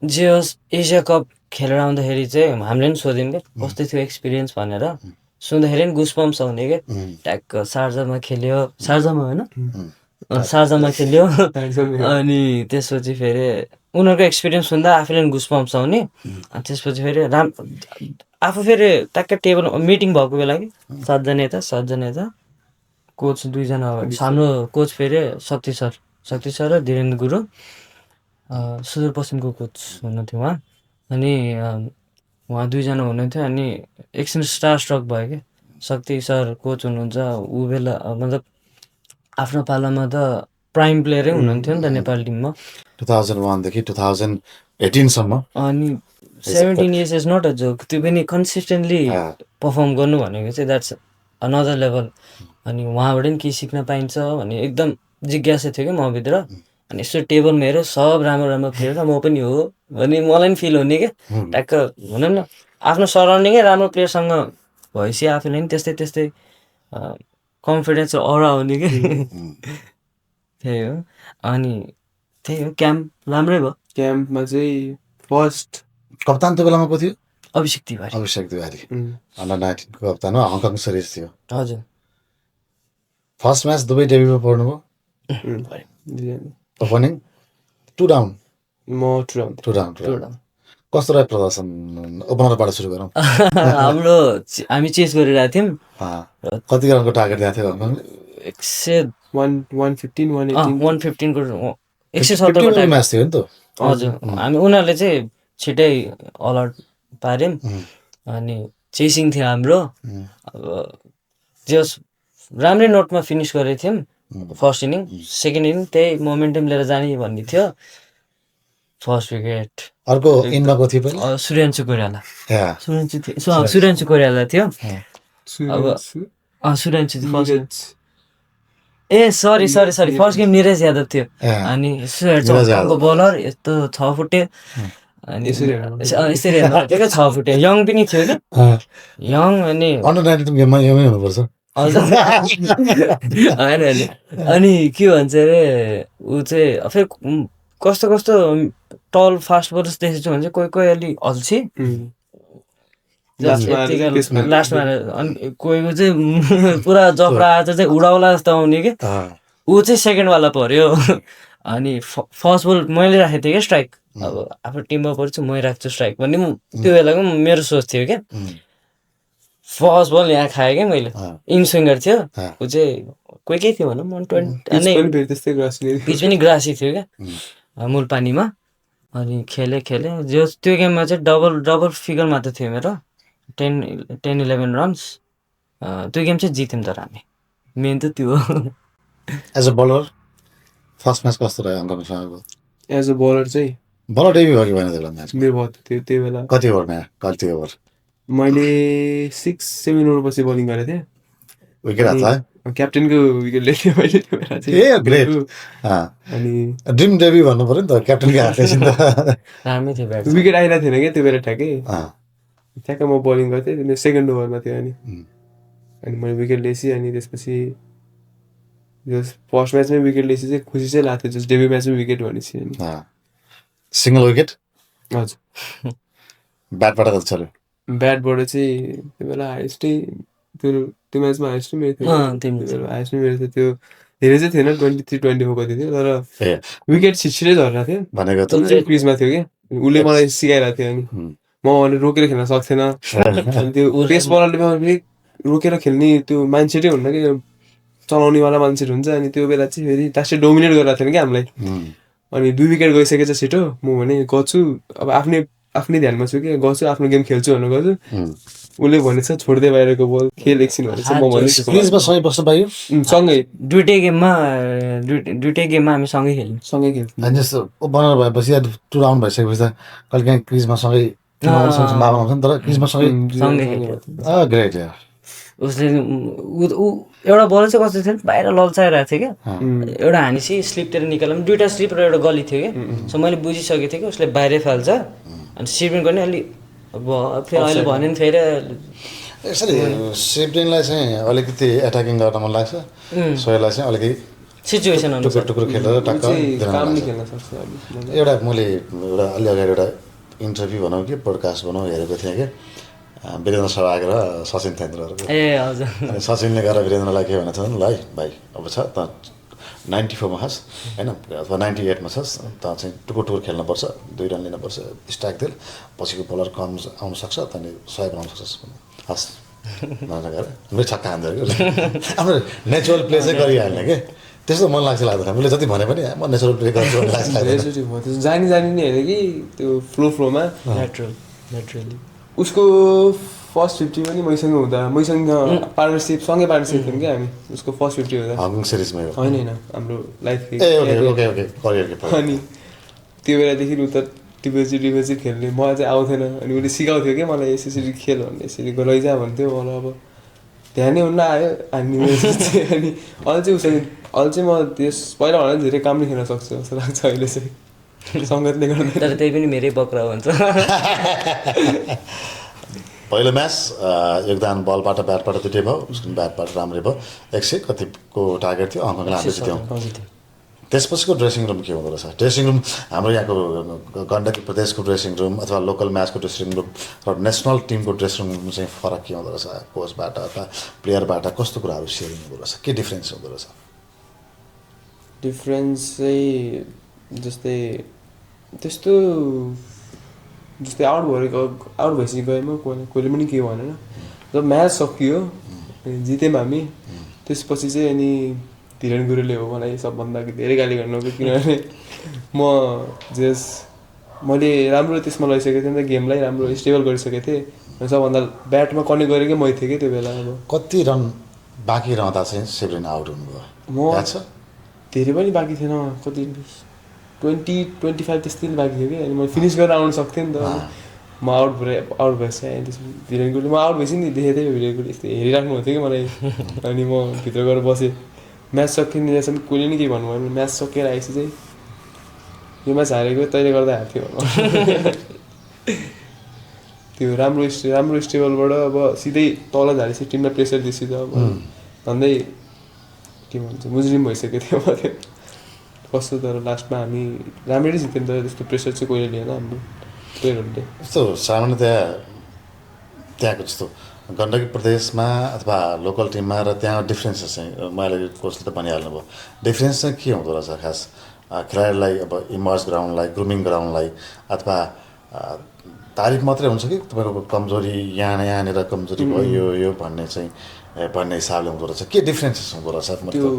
जे होस् एसिया कप खेलेर आउँदाखेरि चाहिँ हामीले पनि सोध्यौँ क्या कस्तो थियो एक्सपिरियन्स भनेर। सुन्दाखेरि पनि गुसबम्स आउने क्या। ट्याक्क सार्जामा खेल्यो, सार्जामा होइन सार्जामा खेल्यो। अनि त्यसपछि फेरि उनीहरूको एक्सपिरियन्स सुन्दा आफूले पनि गुसबम्स आउने। अनि त्यसपछि फेरि आफू फेरि ट्याक्क टेबल मिटिङ भएको बेला कि 7जना यता कोच 2जना हाम्रो कोच फेरि शक्ति सर र धीरेन्द्र गुरुङ, सुदूरपश्चिमको कोच हुनुहुन्थ्यो उहाँ। अनि उहाँ 2जना हुनुहुन्थ्यो। अनि एकछिन स्टार स्ट्रक भयो क्या। शक्ति सर कोच हुनुहुन्छ, ऊ बेला मतलब आफ्नो पालामा त प्राइम प्लेयरै हुनुहुन्थ्यो नि त नेपाल टिममा 2001 देखि 2018 सम्म। अनि 17 years is not a joke. त्यो पनि कन्सिस्टेन्टली पर्फर्म गर्नु भनेको चाहिँ द्याट्स अनदर लेभल। अनि उहाँबाट पनि केही सिक्न पाइन्छ भन्ने एकदम जिज्ञासा थियो क्या मभित्र। अनि यसो टेबलमा हेऱ्यो सब राम्रो प्लेयर म पनि हो भने मलाई पनि फिल हुने क्या। ट्याक्क भनौँ न आफ्नो सराउन्डिङै राम्रो प्लेयरसँग भएपछि आफूले पनि त्यस्तै कन्फिडेन्स अरा आउने क्या। त्यही हो। अनि त्यही हो, क्याम्प राम्रै भयो। क्याम्पमा चाहिँ फर्स्ट कप्तान त्यो बेलामा को थियो? अभिषेक तिवारी अन्डर 19 को कप्तान हो। हङकङ सिरिज थियो। हजुर। फर्स्ट म्याच दुवै डेब्युमा पढ्नुभयो। ओपनिङ 2 डाउन, म 2 डाउन। कस्तो रह्यो प्रदर्शन? ओपनरबाट सुरु गरौँ। हामी चेस गरिरहेको थियौँ। कति रनको टार्गेट दिएको थियो हङकङले? 115 को 170 को म्याच थियो नि त। हजुर। हामी उनीहरूले चाहिँ छिटै अलर्ट पार्यौँ। अनि चेसिङ थियो हाम्रो। अब जस राम्रै नोटमा फिनिस गरेको थियौँ फर्स्ट इनिङ सेकेन्ड इनिङ त्यही मोमेन्टम लिएर जाने भन्ने थियो फर्स्ट विकेट अर्को इनमा को थियो पहिला सूर्यान्शु कोइराला या सूर्यान्शु कोइराला थियो अब सूर्यान्शु थियो first a sorry first game Niraj Yadav थियो अनि चौको बलर यस्तो 6 फुटे अनि यसरी हेर्नु 6 फुटे यङ पनि थियो कि यङ अनि अन्डर 19 गेममा यमै हुनुपर्छ होइन अनि के भन्छ अरे ऊ चाहिँ फेरि कस्तो कस्तो टल फास्ट बलर्स देखेको छु भने चाहिँ कोही अलि अल्छी लास्टमा अनि कोहीको चाहिँ पुरा जफरा आज चाहिँ उडाउला जस्तो आउने कि ऊ चाहिँ सेकेन्डवाला पर्यो अनि फर्स्ट बल मैले राखेको थिएँ क्या स्ट्राइक अब आफ्नो टिममा पर्छु मै राख्छु स्ट्राइक भन्ने त्यो बेलाको मेरो सोच थियो क्या फर्स्ट बल यहाँ खाएँ क्या मैले इन स्विङ्गर थियो ऊ चाहिँ कोही थियो भनौँ 120 पिच पनि ग्रासी थियो क्या मूल पानीमा अनि खेलेँ जो त्यो गेममा चाहिँ डबल फिगरमा त थियो मेरो 10-11 रन्स त्यो गेम चाहिँ जित्यौँ तर हामी मेन त त्यो हो as a bowler first match कस्तो रह्यो अङ्कमीसँगको एज अ बलर चाहिँ बलर डेब्यू भयो कि भएन त्यो म्याच मेरो भयो त्यो बेला कति ओभरमा कति ओभर मैले 6-7 ओभर पछि बलिङ गरेको थिएँ विकेट हाल्छ क्याप्टेनको विकेट लिएको थिएँ मैले त्यो बेला चाहिँ ए ग्रेट अनि ड्रिम डेब्यू भन्नु पर्यो नि त क्याप्टेनकै हातले त राम्रै थियो ब्याट विकेट आइरहेको थिएन क्या त्यो बेला ठ्याक्कै म बलिङ गर्थेँ मेरो सेकेन्ड ओभरमा थियो अनि मैले विकेट लिएपछि अनि त्यसपछि फर्स्ट म्याचमै विकेट लिएपछि चाहिँ खुसी चाहिँ लाग्थ्यो जस्ट डेब्यू म्याचमै विकेट भनेपछि अनि सिङ्गल विकेट हजुर ब्याटबाट कति चल्यो ब्याटबाट चाहिँ त्यो बेला हाइएस्टै त्यो म्याचमा हाइएस्टै मेरो थियो हाइएस्टै मेरो थियो त्यो धेरै चाहिँ थिएन 23-24 कति थियो तर विकेट छिटै झरेको थियो भनेको त क्रिजमा थियो कि उसले मलाई सिकाइरहेको थियो अनि म भने रोकेर खेल्न सक्थेन अनि त्यो पेस बलरले पनि रोकेर खेल्ने त्यो मान्छे हुन्न कि चलाउनेवाला मान्छेहरू हुन्छ अनि त्यो बेला चाहिँ फेरि लास्टै डोमिनेट गरिरहेको थिएन कि हामीलाई अनि 2 विकेट गइसकेछ छिटो म भने गर्छु अब आफ्नै ध्यानमा छु कि गर्छु आफ्नो गेम खेल्छु भनेर गर्छु उसले भनेछ छोड्दै बाहिरको बल खेल एकछिन भनेछ म भनेको क्रिजमा सँगै बस्नु पाइयो सँगै दुइटै गेममा हामी सँगै खेल्यौँ अनि जस्तो बनर भएपछि 2 राउन्ड भइसकेपछि त कहिले काहीँ क्रिजमा सँगै सम्भावना हुन्छ नि तर क्रिजमा सँगै खेल्यौँ ग्रेट यार उसले ऊ एउटा बल चाहिँ कस्तो थियो बाहिर लल्चाइरहेको थियो क्या एउटा हानेपछि स्लिपतिर निकाल्दा पनि 2टा स्लिप र एउटा गली थियो क्या सो मैले बुझिसकेको थिएँ कि उसले बाहिरै फाल्छ अनि सिपरिङ गर्ने अलि अब फेरि अहिले भन्यो नि फेरि यसरी सिपरिङलाई चाहिँ अलिकति एट्याकिङ गर्न मन लाग्छ सोहेललाई चाहिँ अलिकति सिचुएसन टुक्रो खेलेर टक्क एउटा मैले एउटा अलि अगाडि एउटा इन्टरभ्यू भनौँ कि पोडकास्ट भनौँ हेरेको थिएँ कि वीरेन्द्र सहवाग र सचिन तेन्द्रहरूको ए हजुर अनि सचिनले गएर वीरेन्द्रलाई के भनेको छ भने ल है भाइ अब छ त 94 मा खास् होइन अथवा 98 मा छस् त चाहिँ टुकुर खेल्नुपर्छ 2 रन लिनुपर्छ स्ट्राइक दिल पछिको बलर कम आउन सक्छ त्यहाँदेखि 100 बनाउन सक्छस् हस् नगरेर मेरो छक्का हान्दै हाम्रो नेचुरल प्ले चाहिँ गरिहाल्ने कि त्यस्तो मन लाग्दैन मैले जति भने पनि म नेचुरल प्ले गर्छु भन्ने लाग्छ जानी नै होइन कि त्यो फ्लोमा नेचुरली उसको फर्स्ट 50 पनि मैसँग हुँदा मैसँग पार्टनरसिप सँगै पार्टनरसिप थियौँ क्या हामी उसको फर्स्ट 50 हुँदा हङकङ सिरिजमै हो होइन हाम्रो लाइफ अनि त्यो बेलादेखि उ त डिफेन्सिभ खेल्ने मलाई चाहिँ आउँथेन अनि उसले सिकाउँथ्यो क्या मलाई यसरी खेल भन्ने यसरी लैजा भन्थ्यो मलाई अब ध्यानै हुन्न आयो अनि अनि अहिले चाहिँ म त्यस पहिला भन्दा धेरै काम नै खेल्न सक्छु जस्तो लाग्छ अहिले चाहिँ सङ्गतले गर्दा तर त्यही पनि मेरै बक्रा हुन्छ पहिलो म्याच योगदान बलबाट ब्याटबाट दुइटै भयो उसको ब्याटबाट राम्रै भयो 100 कतिको टार्गेट थियो हङकङले हामीले जित्यौँ त्यसपछिको ड्रेसिङ रुम के हुँदो रहेछ ड्रेसिङ रुम हाम्रो यहाँको गण्डकी प्रदेशको ड्रेसिङ रुम अथवा लोकल म्याचको ड्रेसिङ रुम र नेसनल टिमको ड्रेसिङ रुम चाहिँ फरक के हुँदो रहेछ कोचबाट अथवा प्लेयरबाट कस्तो कुराहरू सेयरिङ हुँदो रहेछ के डिफ्रेन्स हुँदो रहेछ डिफ्रेन्स चाहिँ जस्तै आउट भइसक्यो गएमा कोहीले पनि के भनेन जब म्याच सकियो जित्यौँ हामी त्यसपछि चाहिँ अनि धीरेन गुरुले हो मलाई सबभन्दा धेरै गाली गर्नुभयो किनभने मैले राम्रो त्यसमा लैसकेको थिएँ नि त गेमलाई राम्रो स्टेबल गरिसकेको थिएँ सबभन्दा ब्याटमा कनेक्ट गरेकै मै थिएँ कि त्यो बेला अब कति रन बाँकी रहँदा चाहिँ सिब्लिन आउट हुनुभयो म याद छ धेरै पनि बाँकी थिएन कति 20-25 त्यस्तै बाँकी थियो कि अनि म फिनिस गरेर आउनु सक्थेँ नि त म आउट भएछ अनि त्यसपछि भिरेन कोहली म आउट भएपछि नि देखेको थिएँ भिरेन कोहली यस्तो हेरिराख्नु हुन्थ्यो कि मलाई अनि म भित्र गएर बसेँ म्याच सकिँदैछन् कोहली नि केही भन्नु भएन म्याच सकेर आएपछि चाहिँ यो म्याच हारेको तैँले गर्दा हार्थ्यो त्यो राम्रो स्टेबलबाट अब सिधै तल झारेपछि टिमलाई प्रेसर दिएपछि अब भन्दै के भन्छ मुजरिम भइसकेको थियो म त्यो कस्तो तर लास्टमा हामी राम्ररी जित्यौँ तर त्यस्तो प्रेसर चाहिँ कोहीले लिएन हाम्रो प्लेयरहरूले यस्तो सामान्यतया त्यहाँको जस्तो गण्डकी प्रदेशमा अथवा लोकल टिममा र त्यहाँ डिफ्रेन्सेस चाहिँ मैले कोचले त भनिहाल्नु भयो डिफ्रेन्स चाहिँ के हुँदो रहेछ खास खेलाडीलाई अब इमर्ज गराउनलाई ग्रुमिङ गराउनलाई अथवा तारिफ मात्रै हुन्छ कि तपाईँको कमजोरी यहाँनिर कमजोरी भयो यो भन्ने चाहिँ भन्ने हिसाबले हुँदो रहेछ के डिफ्रेन्सेस हुँदो रहेछ त्यो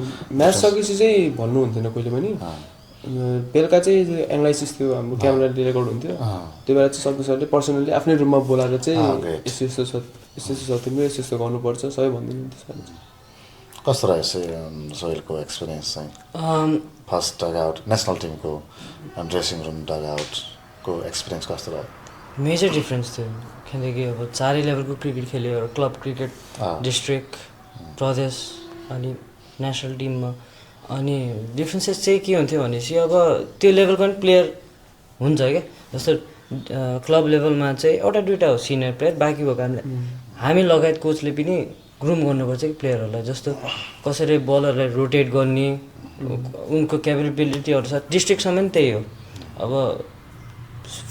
म्याच सकेपछि चाहिँ भन्नु हुन्थेन कहिले पनि बेलुका चाहिँ एनालाइसिस थियो हाम्रो क्यामेराले रेकर्ड हुन्थ्यो त्यो बेला चाहिँ सक्दो सरले पर्सनली आफ्नै रुममा बोलाएर चाहिँ यस्तो छ तिम्रो यस्तो गर्नुपर्छ सबै भनिदिनुहुन्थ्यो सरले कस्तो रहेछ सोहेलको एक्सपिरियन्स चाहिँ फर्स्ट डग आउट नेसनल टिमको ड्रेसिङ रुम डग आउटको एक्सपिरियन्स कस्तो रह्यो मेजर डिफ्रेन्स थियो किनकि अब चारै लेभलको क्रिकेट खेल्यो क्लब क्रिकेट डिस्ट्रिक्ट प्रदेश अनि नेसनल टिममा अनि डिफ्रेन्सेस चाहिँ के हुन्थ्यो भनेपछि अब त्यो लेभलको पनि प्लेयर हुन्छ क्या जस्तो क्लब लेभलमा चाहिँ एउटा दुइटा हो सिनियर प्लेयर बाँकी भएको हामी लगायत कोचले पनि ग्रुम गर्नुपर्छ कि प्लेयरहरूलाई जस्तो कसरी बलरलाई रोटेट गर्ने उनको क्यापेबिलिटीहरू छ डिस्ट्रिक्टसम्म पनि त्यही हो अब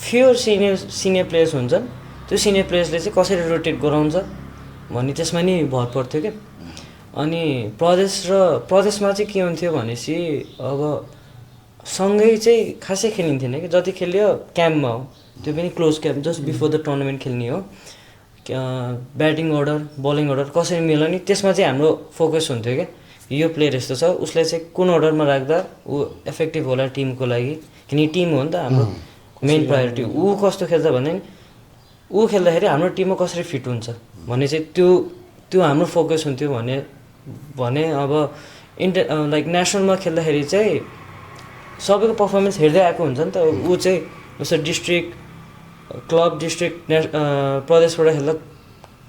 फ्योर सिनियर प्लेयर्स हुन्छन् त्यो सिनियर प्लेयर्सले चाहिँ कसरी रोटेट गराउँछ भन्ने त्यसमा नि भर पर्थ्यो क्या अनि प्रदेशमा चाहिँ के हुन्थ्यो भनेपछि अब सँगै चाहिँ खासै खेलिन्थेन कि जति खेल्यो क्याम्पमा हो त्यो पनि close camp just before the tournament खेल्ने हो ब्याटिङ अर्डर बलिङ अर्डर कसरी मिलाउने त्यसमा चाहिँ हाम्रो फोकस हुन्थ्यो क्या यो प्लेयर यस्तो छ उसलाई चाहिँ कुन अर्डरमा राख्दा ऊ इफेक्टिभ होला टिमको लागि किनकि टिम हो नि त हाम्रो मेन प्रायोरिटी ऊ कस्तो खेल्छ भने ऊ खेल्दाखेरि हाम्रो टिममा कसरी फिट हुन्छ भन्ने चाहिँ त्यो हाम्रो फोकस हुन्थ्यो भने अब लाइक नेसनलमा खेल्दाखेरि चाहिँ सबैको पर्फर्मेन्स हेर्दै आएको हुन्छ नि त ऊ चाहिँ जस्तो डिस्ट्रिक्ट क्लब डिस्ट्रिक्ट प्रदेशबाट खेल्दा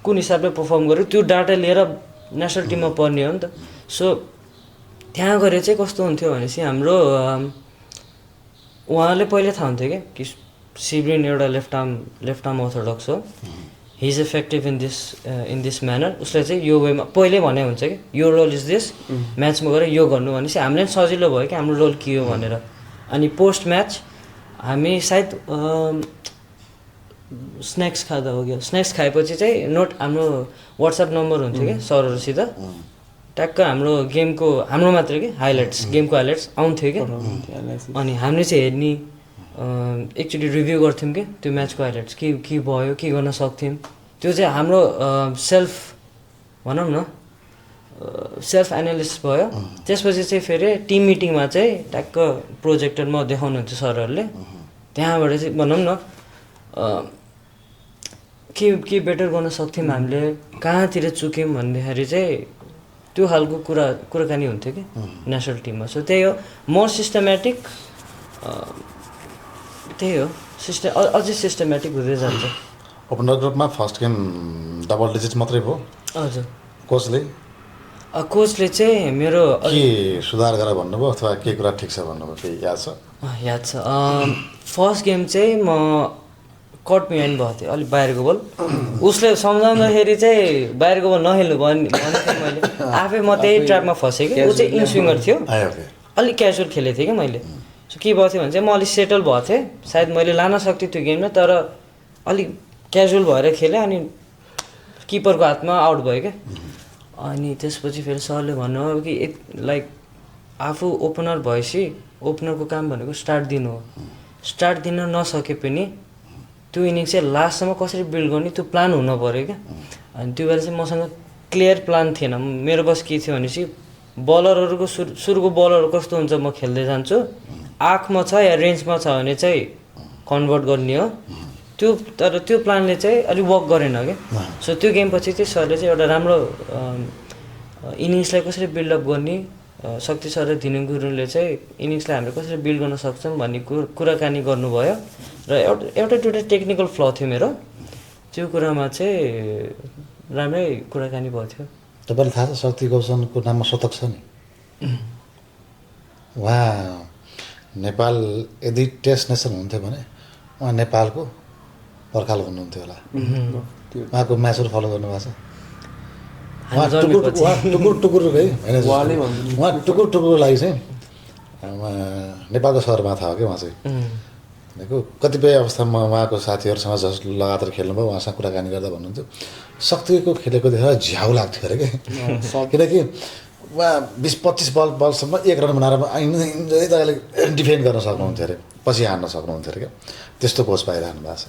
कुन हिसाबले पर्फर्म गर्यो त्यो डाटा लिएर नेसनल टिममा पर्ने हो नि त सो त्यहाँ गएर चाहिँ कस्तो हुन्थ्यो भनेपछि हाम्रो उहाँले पहिले थाहा हुन्थ्यो कि सिब्लिन एउटा लेफ्ट आर्म अर्थोडक्स हो he is effective in this manner उसलाई चाहिँ यो वेमा पहिल्यै भने हुन्छ कि यो रोल इज दिस म्याचमा गएर यो गर्नु भनेपछि हामीलाई पनि सजिलो भयो कि हाम्रो रोल के हो भनेर अनि पोस्ट म्याच हामी सायद स्न्याक्स खाँदा हो क्या स्न्याक्स खाएपछि चाहिँ हाम्रो वाट्सएप नम्बर हुन्थ्यो कि सरहरूसित ट्याक्क हाम्रो गेमको हाम्रो मात्रै कि गेमको हाइलाइट्स आउँथ्यो क्या अनि हामीले चाहिँ हेर्ने एकचोटि रिभ्यू गर्थ्यौँ कि त्यो म्याचको हाइलाइट्स के भयो के गर्न सक्थ्यौँ त्यो चाहिँ हाम्रो सेल्फ भनौँ न सेल्फ एनालिसिस भयो त्यसपछि चाहिँ फेरि टिम मिटिङमा चाहिँ ट्याक्क प्रोजेक्टरमा देखाउनुहुन्थ्यो सरहरूले त्यहाँबाट चाहिँ भनौँ न के बेटर गर्न सक्थ्यौँ हामीले कहाँतिर चुक्यौँ भन्दाखेरि चाहिँ त्यो खालको कुराकानी हुन्थ्यो कि नेसनल टिममा सो त्यही हो मोर सिस्टमेटिक त्यही हो अझै सिस्टमेटिक हुँदै जान्छ ओपनर ग्रुपमा फर्स्ट गेम डबल डिजिट मात्रै भयो हजुर कोचले चाहिँ मेरो के सुधार गरेर भन्नुभयो अथवा के कुरा ठिक छ भन्नुभयो केही याद छ फर्स्ट गेम चाहिँ म कट बिहाइन्ड भएको थिएँ अलिक बाहिरको बल उसले सम्झाउँदाखेरि चाहिँ बाहिरको बल नखेल्नु भनेको थिएँ मैले आफै म त्यही ट्र्यापमा फसेँ कि ऊ चाहिँ इन स्विङ्गर थियो अलिक क्याजुअल खेलेको थिएँ कि मैले सो के भएको थियो भने चाहिँ म अलिक सेटल भएको थिएँ सायद मैले लान सक्थेँ त्यो गेममा तर अलिक क्याजुअल भएर खेलेँ अनि किपरको हातमा आउट भयो क्या अनि त्यसपछि फेरि सरले भन्नुभयो कि लाइक आफू ओपनर भएपछि ओपनरको काम भनेको स्टार्ट दिनु हो स्टार्ट दिन नसके पनि त्यो इनिङ चाहिँ लास्टसम्म कसरी बिल्ड गर्ने त्यो प्लान हुनु पऱ्यो क्या अनि त्यो बेला चाहिँ मसँग क्लियर प्लान थिएन मेरो बस के थियो भनेपछि बलरहरूको सुरुको बलरहरू कस्तो हुन्छ म खेल्दै जान्छु आँखमा छ या रेन्जमा छ भने चाहिँ कन्भर्ट गर्ने हो तर त्यो प्लानले चाहिँ अलिक वर्क गरेन क्या सो त्यो गेम पछि चाहिँ सरले चाहिँ एउटा राम्रो इनिङ्सलाई कसरी बिल्डअप गर्ने शक्ति सर र धिनु गुरुङले चाहिँ इनिङ्सलाई हामीले कसरी बिल्ड गर्न सक्छौँ भन्ने कुराकानी गर्नुभयो र एउटा दुइटा टेक्निकल फ्ल थियो मेरो त्यो कुरामा चाहिँ राम्रै कुराकानी भएको थियो। तपाईँलाई थाहा छ शक्ति गौतमको नाममा शतक छ नि उहाँ नेपाल यदि टेस्ट नेसन हुन्थ्यो भने उहाँ नेपालको पर्खाल हुनुहुन्थ्यो होला। उहाँको म्याचहरू फलो गर्नुभएको छ उहाँ टुकुर टुकुर है होइन उहाँ टुकुर टुकुरको लागि चाहिँ उहाँ नेपालको सगरमाथा हो क्या उहाँ चाहिँ भनेको कतिपय अवस्थामा उहाँको साथीहरूसँग जस लगातार खेल्नुभयो उहाँसँग कुराकानी गर्दा भन्नुहुन्थ्यो शक्तिको खेलेको देखेर झ्याउ लाग्थ्यो अरे क्या किनकि उहाँ 20-25 बलसम्म 1 रन बनाएर इन्जोय तरिकाले डिफेन्ड गर्न सक्नुहुन्थ्यो अरे पछि हान्न सक्नुहुन्थ्यो अरे क्या त्यस्तो कोच पाइरहनु भएको छ।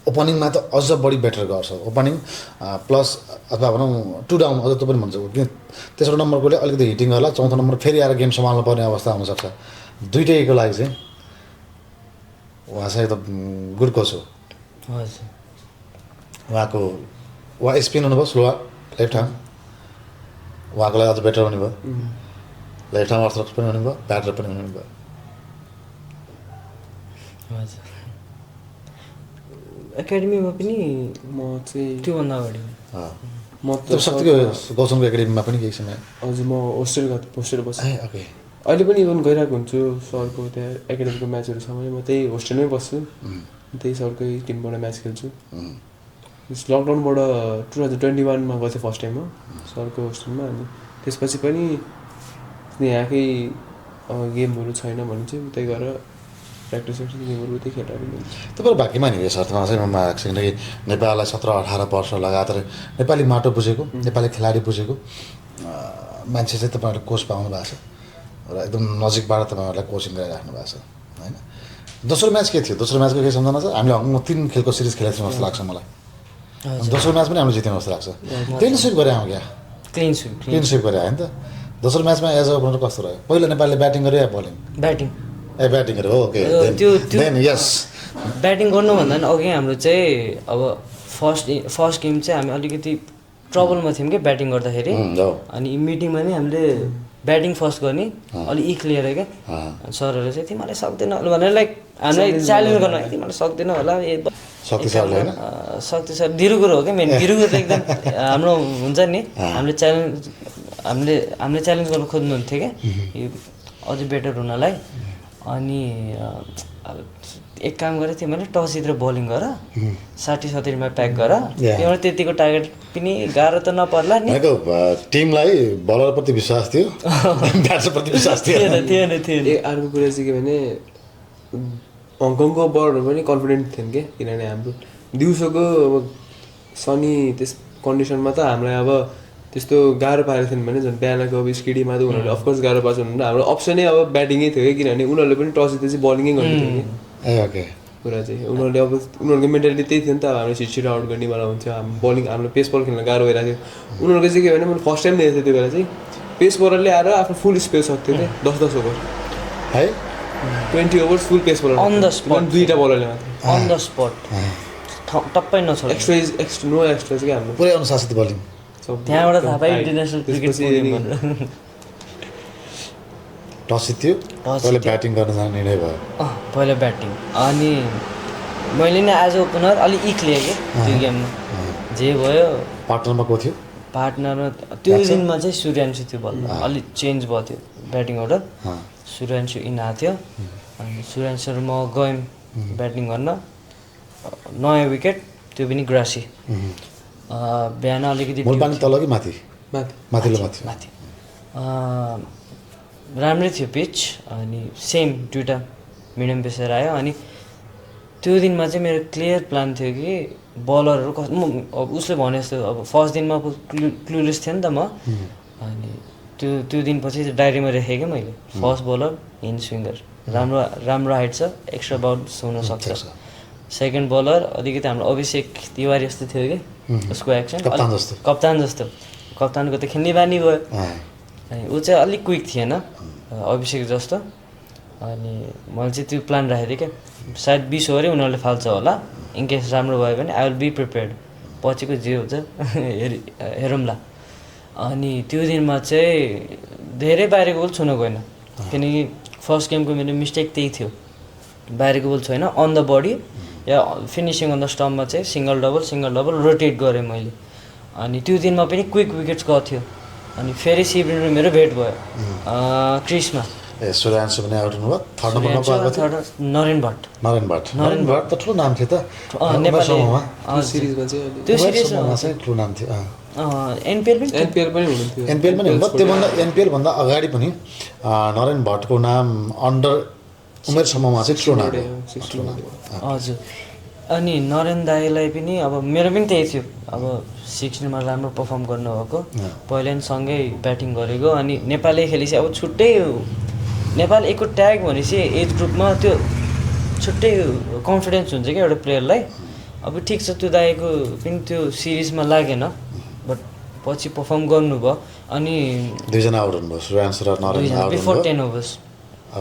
ओपनिङमा त अझ बढी बेटर गर्छ ओपनिङ प्लस अथवा भनौँ 2 डाउन अझ त पनि भन्छ किन तेस्रो नम्बरकोले अलिकति हिटिङ गर्ला चौथो नम्बर फेरि आएर गेम सम्हाल्नु पर्ने अवस्था हुनसक्छ दुइटैको लागि चाहिँ उहाँ चाहिँ एकदम गुड कोच हो। हजुर उहाँको उहाँ स्पिन हुनुभयो स्लो लेफ्ट ह्यान्ड उहाँको लागि अझ बेटर हुने भयो लेफ्ट ह्यान्ड अर्थडक्स पनि हुनुभयो ब्याटर पनि हुनुभयो। हजुर एकाडेमीमा पनि म चाहिँ त्योभन्दा अगाडि म त शक्तिको गौतमको एकाडेमीमा पनि केही समय हजुर म होस्टेल बसेँ ओके अहिले पनि इभन गइरहेको हुन्छु सरको त्यहाँ एकाडेमीको म्याचहरू समय म त्यही होस्टेलमै बस्छु त्यही सरकै टिमबाट म्याच खेल्छु। लकडाउनबाट 2021मा गएको थिएँ फर्स्ट टाइम हो सरको होस्टेलमा अनि त्यसपछि पनि यहाँकै गेमहरू छैन भने चाहिँ उतै गएर प्र्याक्टिस गेमहरू उतै खेलेर पनि तपाईँहरू भाग्यमानी हो यस अर्थमा चाहिँ म किनकि नेपाललाई 17-18 वर्ष लगातार नेपाली माटो बुझेको नेपाली खेलाडी बुझेको मान्छे चाहिँ तपाईँहरूले कोच पाउनु भएको छ र एकदम नजिकबाट तपाईँहरूलाई कोचिङ गरिराख्नु भएको छ होइन। दोस्रो म्याच के थियो दोस्रो म्याचको केही सम्झना छ हामीले 3 खेलको सिरिज खेलेको थियौँ जस्तो लाग्छ मलाई दोस्रो म्याच पनि हामीले जित्यौँ जस्तो लाग्छ क्लिन स्विप गरे आउँ क्या क्लिन स्विप गरे आयो नि त। दोस्रो म्याचमा एज अ ओपनर कस्तो रह्यो पहिला नेपालले ब्याटिङ गर्यो या बलिङ ब्याटिङ ब्याटिङ गर्यो ओके देन यस ब्याटिङ गर्नुभन्दा पनि अघि हाम्रो चाहिँ अब फर्स्ट गेम चाहिँ हामी अलिकति ट्रबलमा थियौँ क्या ब्याटिङ गर्दाखेरि अनि मिटिङमा नि हामीले ब्याटिङ फर्स्ट गर्ने अलिक इक लिएर क्या सरहरूले चाहिँ तिमीहरूले सक्दैन भनेर लाइक हामीलाई च्यालेन्ज गर्न तिमीहरूले सक्दैन होला शक्ति सरले होइन शक्ति सर धिरु कुरो हो क्या मेन धिरु कुरो त एकदम हाम्रो हुन्छ नि हामीले च्यालेन्ज गर्न खोज्नुहुन्थ्यो क्या यो अझै बेटर हुनलाई अनि एक काम गरेको थिएँ मैले टस जितेर बलिङ गर 60-70मा प्याक गर एउटा त्यतिको टार्गेट पनि गाह्रो त नपर्ला नि टिमलाई बलरप्रति विश्वास थियो ब्याट्सप्रति विश्वास थिएन अर्को कुरा चाहिँ के भने हङकङको बलरहरू पनि कन्फिडेन्ट थिएन क्या किनभने हाम्रो दिउँसोको अब सनी त्यस कन्डिसनमा त हामीलाई अब त्यस्तो गाह्रो पारेको थिएन भने झन् बिहानको अब स्केडीमा त उनीहरूले अफकोर्स गाह्रो पार्छ भने हाम्रो अप्सनै अब ब्याटिङै थियो कि किनभने उनीहरूले पनि टस जिते चाहिँ बलिङै गर्ने थियो कि कुरा चाहिँ उनीहरूले अब उनीहरूको मेन्टालिटी त्यही थियो नि त अब हामीले छिटो आउट गर्नेवाला हुन्थ्यो हामी बलिङ हाम्रो पेस बल खेल्न गाह्रो भइरहेको थियो उनीहरूको चाहिँ के भने मैले फर्स्ट टाइम देखेको थिएँ त्यो बेला चाहिँ पेस बलरले आएर आफ्नो फुल स्पेस सक्थ्यो क्या 10-10 ओभर है 20 ओभर्स फुल पेस बलर अन द स्पट दुईवटा बलरले मात्र अन द स्पट टप्पै नछोड एक्स्ट्रा नो एक्स्ट्रा चाहिँ हाम्रो पुरै अनुशासित बलिङ त्यहाँबाट थाहा पाएँ इन्टरनेसनल क्रिकेट टस जित्यो पहिला ब्याटिङ गर्न जाने निर्णय भयो पहिला ब्याटिङ अनि मैले नै एज ओपनर अलिक इक लिएँ कि त्यो गेममा जे भयो पार्टनरमा को थियो पार्टनरमा त्यो दिनमा चाहिँ सूर्यान्शु थियो बल्ल अलिक चेन्ज भयो थियो ब्याटिङ अर्डर सूर्यान्शु इन आएको थियो अनि सूर्यान्शु र म गयौँ ब्याटिङ गर्न नयाँ विकेट त्यो पनि ग्रासी बिहान अलिकति पानी तल कि माथि माथिल्लो माथि राम्रै थियो पिच अनि सेम दुइटा मिडियम पेसर आयो अनि त्यो दिनमा चाहिँ मेरो क्लियर प्लान थियो कि बलरहरू अब उसले भने जस्तो अब फर्स्ट दिनमा अब क्लुलेस थिएँ नि त म अनि त्यो दिनपछि चाहिँ डायरीमा लेखेँ क्या मैले फर्स्ट बलर इन स्विङ्गर राम्रो हाइट छ एक्स्ट्रा बाउन्स हुनसक्छ सेकेन्ड बलर अलिकति हाम्रो अभिषेक तिवारी जस्तो थियो कि उसको एक्सन कप्तान जस्तो कप्तानको त खेल्ने बानी भयो अनि ऊ चाहिँ अलिक क्विक थिएन अभिषेक जस्तो अनि मैले चाहिँ त्यो प्लान राखेको थिएँ क्या सायद 20 ओभरै उनीहरूले फाल्छ होला इनकेस राम्रो भयो भने आई विल बी प्रिपेयर्ड पछिको जे हुन्छ हेरौँला अनि त्यो दिनमा चाहिँ धेरै बाहिरको बल छुन गएन किनकि फर्स्ट गेमको मेरो मिस्टेक त्यही थियो बाहिरको बल छैन अन द बडी या फिनिसिङ अन द स्टम्पमा चाहिँ सिङ्गल डबल रोटेट गरेँ मैले अनि त्यो दिनमा पनि क्विक विकेट्स गएको थियो अनि फेरि सिब्रेन र मेरो भेट भयो क्रिसमा सूर्यान्शु पनि आउट हुनुभयो थर्ड नम्बरमा गएको थियो नरेन भट्ट नरेन भट्ट त ठुलो नाम थियो त त्यो सिरिजमा चाहिँ त्यो सिरिजमा चाहिँ ठुलो नाम थियो एनपिएल पनि हुनुहुन्थ्यो एनपिएल पनि हुनुभयो त्योभन्दा एनपिएलभन्दा अगाडि पनि नरेन भट्टको नाम अन्डर उमेर समूहमा चाहिँ ठुलो नाम हो हजुर अनि नरेन दाईलाई पनि अब मेरो पनि त्यही थियो अब 16मा राम्रो पर्फर्म गर्नुभएको पहिला नि सँगै ब्याटिङ गरेको अनि नेपालले खेलेपछि अब छुट्टै नेपाल एकको ट्याग भनेपछि एज ग्रुपमा त्यो छुट्टै कन्फिडेन्स हुन्छ क्या एउटा प्लेयरलाई अब ठिक छ त्यो दाईको पनि त्यो सिरिजमा लागेन बट पछि पर्फर्म गर्नुभयो अनि दुईजना आउट हुनुभयो सूर्यान्शु र Naren out before 10 overs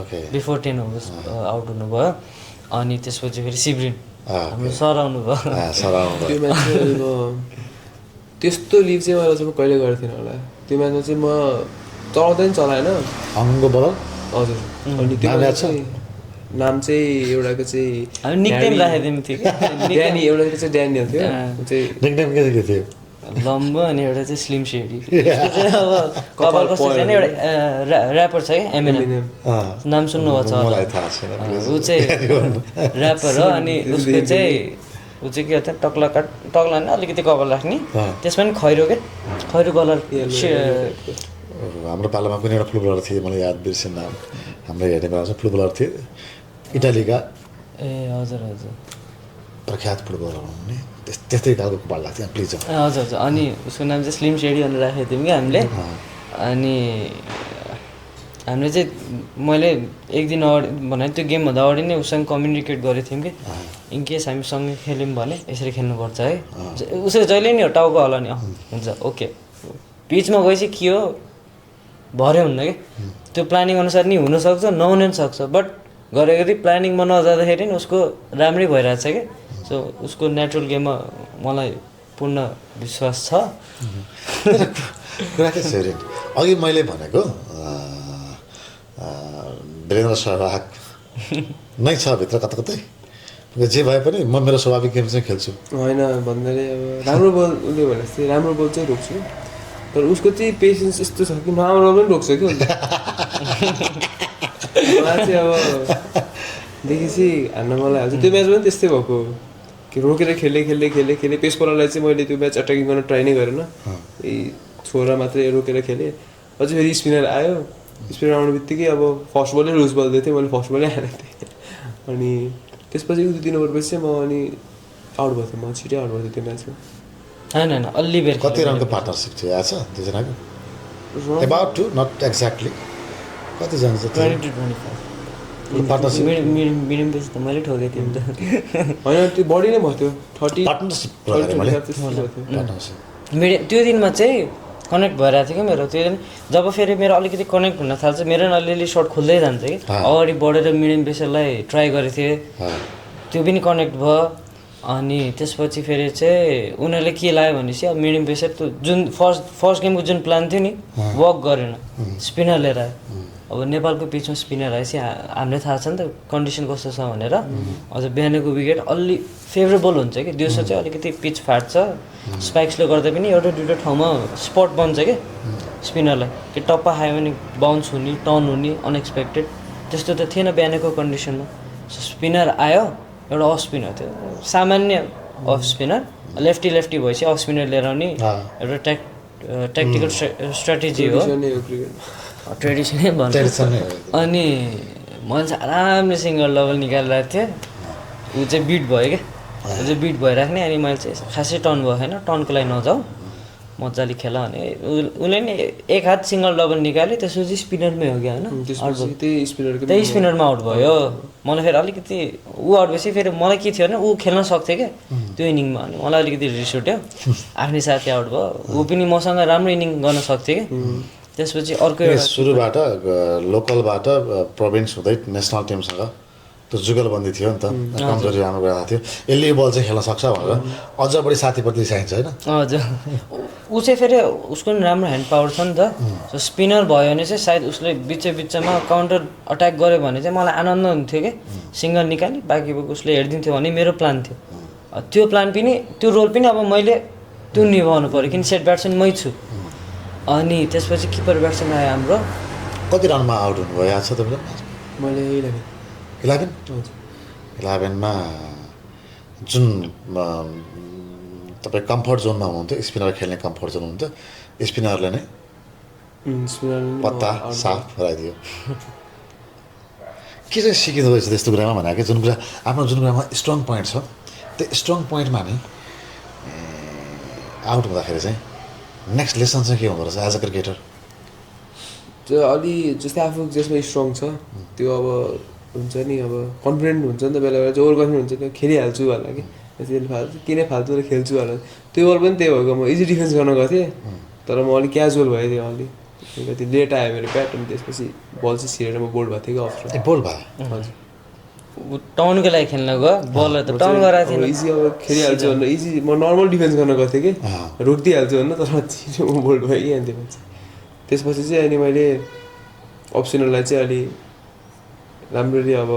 okay before 10 overs out हुनुभयो अनि त्यसपछि फेरि सिब्रिन हाम्रो सर आउनुभयो त्यो मान्छे अब त्यस्तो लिभ चाहिँ मलाई चाहिँ कहिले गरेको थिएन होला त्यो म्याचमा चाहिँ म चलाउँदै नि चलाएन अङ्गो बलर हजुर अनि त्यो नाम चाहिँ एउटाको चाहिँ हामी निकनेम राखेदिनु थियो ड्यानी एउटाको चाहिँ ड्यानियल थियो चाहिँ निकनेम के थियो लम्बो अनि एउटा चाहिँ स्लिम सेडी अब कपाल कस्तो छैन एउटा ऱ्यापर छ क्या एमएनएम नाम सुन्नुभएको छ मलाई थाहा छैन ऊ चाहिँ ऱ्यापर हो अनि उसको चाहिँ ऊ चाहिँ के हो टक्ला नि अलिकति कपाल राख्ने त्यसमा पनि खैरो के खैरो कलर हाम्रो पालामा पनि एउटा फुटबलर थियो मलाई याद बिर्सेन नाम हाम्रो हेर्ने बेला चाहिँ फुटबलर थियो इटालीका ए हजुर हजुर प्रख्यात फुटबलर हुनुहुने त्यस्तै खालको बल लाग्थ्यो प्लिज हजुर हजुर अनि उसको नाम चाहिँ स्लिम सेडी भनेर राखेको थियौँ कि हामीले अनि हामीले चाहिँ मैले एक दिन अगाडि भने त्यो गेमभन्दा अगाडि नै उसँग कम्युनिकेट गरेको थियौँ कि इनकेस हामी सँगै खेल्यौँ भने यसरी खेल्नुपर्छ है उसको जहिले नि हो टाउको हल्लाउने हुन्छ ओके पिचमा गएपछि के हो भरे हुन्न कि त्यो प्लानिङ अनुसार नि हुनसक्छ नहुन पनि सक्छ बट गरेको चाहिँ प्लानिङमा नजाँदाखेरि नि उसको राम्रै भइरहेछ कि सो उसको नेचुरल गेममा मलाई पूर्ण विश्वास छ कुरा के छ अघि मैले भनेको वीरेन्द्र सहवाग नै छ भित्र कता कतै जे भए पनि म मेरो स्वाभाविक गेम चाहिँ खेल्छु होइन भन्दाखेरि अब राम्रो बल उसले भने जस्तै राम्रो बल चाहिँ रोक्छु तर उसको चाहिँ पेसेन्स यस्तो छ कि नराम्रो पनि रोक्छ कि मलाई चाहिँ अब देखेपछि हान्न मलाई हाल्छ त्यो म्याचमा पनि त्यस्तै भएको कि रोकेर खेलेँ पेस बलरलाई चाहिँ मैले त्यो म्याच अट्याकिङ गर्न ट्राई नै गरेन छोरा मात्रै रोकेर खेलेँ अझै फेरि स्पिनर आयो स्पिनर आउने बित्तिकै अब फर्स्ट बलै लुज बल दिएको थिएँ मैले फर्स्ट बलै हालेको थिएँ अनि त्यसपछि 2-3 ओभरपछि चाहिँ म अनि आउट भएको थिएँ म छिटै आउट भएको थिएँ त्यो म्याचमा होइन अलि बेर कति रनको पार्टनरसिप थियो आछ दुईजनाको अबाउट टु नट एक्ज्याक्टली कति जना चाहिँ 20-25 पार्टनरसिप मिडियम बेस त मैले ठोकेको थिएँ नि त होइन त्यो बढी नै भएको थियो 30 पार्टनरसिप मिडियम त्यो दिनमा चाहिँ कनेक्ट भइरहेको थियो कि मेरो त्यो दिन जब फेरि मेरो अलिकति कनेक्ट हुन थाल्छ मेरो अलिअलि सर्ट खोल्दै जान्छ कि अगाडि बढेर मिडियम बेसरलाई ट्राई गरेको थिएँ त्यो पनि कनेक्ट भयो अनि त्यसपछि फेरि चाहिँ उनीहरूले के लाग्यो भनेपछि अब मिडियम पेसर त्यो जुन फर्स्ट गेमको जुन प्लान थियो नि वर्क गरेन स्पिनर लिएर आयो अब नेपालको पिचमा स्पिनर आएपछि हामीलाई थाहा छ नि त कन्डिसन कस्तो छ भनेर अझ बिहानको विकेट अलि फेभरेबल हुन्छ कि दिउँसो चाहिँ अलिकति पिच फाट्छ स्पाइक्सले गर्दा पनि एउटा दुइटा ठाउँमा स्पट बन्छ कि स्पिनरलाई कि टप्पा खायो भने बाउन्स हुने टर्न हुने अनएक्सपेक्टेड त्यस्तो त थिएन बिहानको कन्डिसनमा स्पिनर आयो एउटा अफ स्पिनर थियो सामान्य अफ स्पिनर लेफ्टी भएपछि अफ स्पिनर लिएर आउने एउटा ट्याक्टिकल स्ट्राटेजी हो ट्रेडिसनै भन्छ अनि मैले चाहिँ आरामले सिङ्गल डबल निकालिरहेको थिएँ ऊ चाहिँ बिट भयो क्या ऊ चाहिँ बिट भइराख्ने अनि मैले चाहिँ खासै टर्न भयो होइन टर्नको लागि नजाऊ मजाले खेला भने उसले नि एक हात सिङ्गल डबल निकाल्यो त्यसपछि स्पिनरमै हो क्या होइन त्यही स्पिनरमा आउट भयो मलाई फेरि अलिकति ऊ आउट भएपछि फेरि मलाई के थियो भने ऊ खेल्न सक्थ्यो क्या त्यो इनिङमा अनि मलाई अलिकति रिस उठ्यो आफ्नै साथी आउट भयो ऊ पनि मसँग राम्रो इनिङ गर्न सक्थ्यो क्या त्यसपछि अर्को सुरुबाट लोकलबाट प्रोभिन्स हुँदै नेसनल टिमसँग त्यो जुगलबन्दी थियो नि त, कमजोरी राम्रो गएको थियो, यसले यो बल चाहिँ खेल्न सक्छ भनेर अझ बढी साथीप्रति चाहिन्छ होइन। हजुर, ऊ चाहिँ फेरि उसको पनि राम्रो ह्यान्ड पावर छ नि त, सो स्पिनर भयो भने चाहिँ सायद उसले बिचमा काउन्टर अट्याक गऱ्यो भने चाहिँ मलाई आनन्द हुन्थ्यो कि सिङ्गल निकाली बाँकी उसले हेरिदिन्थ्यो भने मेरो प्लान थियो। त्यो प्लान पनि त्यो रोल पनि अब मैले त्यो निभाउनु पऱ्यो किन सेट ब्याट्सम्यान मै छु। अनि त्यसपछि किपर ब्याट्सम्यान आयो हाम्रो। कति रनमा आउट हुनुभयो याद छ तपाईँलाई? मैले 11? 11मा जुन तपाईँ कम्फर्ट जोनमा हुनुहुन्थ्यो, स्पिनर खेल्ने कम्फर्ट जोन हुन्थ्यो, स्पिनरले नै पत्ता साफ गराइदियो। के चाहिँ सिकिँदो रहेछ त्यस्तो कुरामा भने कि जुन कुरामा स्ट्रङ पोइन्ट छ त्यो स्ट्रङ पोइन्टमा नि आउट हुँदाखेरि चाहिँ नेक्स्ट लेसन चाहिँ के हुँदो रहेछ एज अ क्रिकेटर? त्यो अलि जस्तै आफू जसमा स्ट्रङ छ त्यो अब हुन्छ नि, अब कन्फिडेन्ट हुन्छ नि त, बेला बेला चाहिँ ओभर कन्फिडेन्ट हुन्छ त्यो खेलिहाल्छु होला कि किन फाल्तु खेल्छु होला। त्यो बल पनि त्यही भएको, म इजी डिफेन्स गर्न गएको थिएँ तर म अलिक क्याजुअल भएँ त्यो अलिकति लेट आयो मेरो ब्याट, अनि त्यसपछि बल चाहिँ छिरेर म बोल्ड भएको थिएँ कि अफ बोल्ड भयो। हजुर, टाउनको लागि खेल्न गयो, बलर त टाउन गराएको थिएन, इजी अब खेलिहाल्छु भनेर इजी म नर्मल डिफेन्स गर्न गएको थिएँ कि रोकिदिइहाल्छु भनेर, तर छिटो म बोल्ड भएँ कि। अनि त्यसपछि चाहिँ अनि मैले अप्सनललाई चाहिँ अलि राम्ररी अब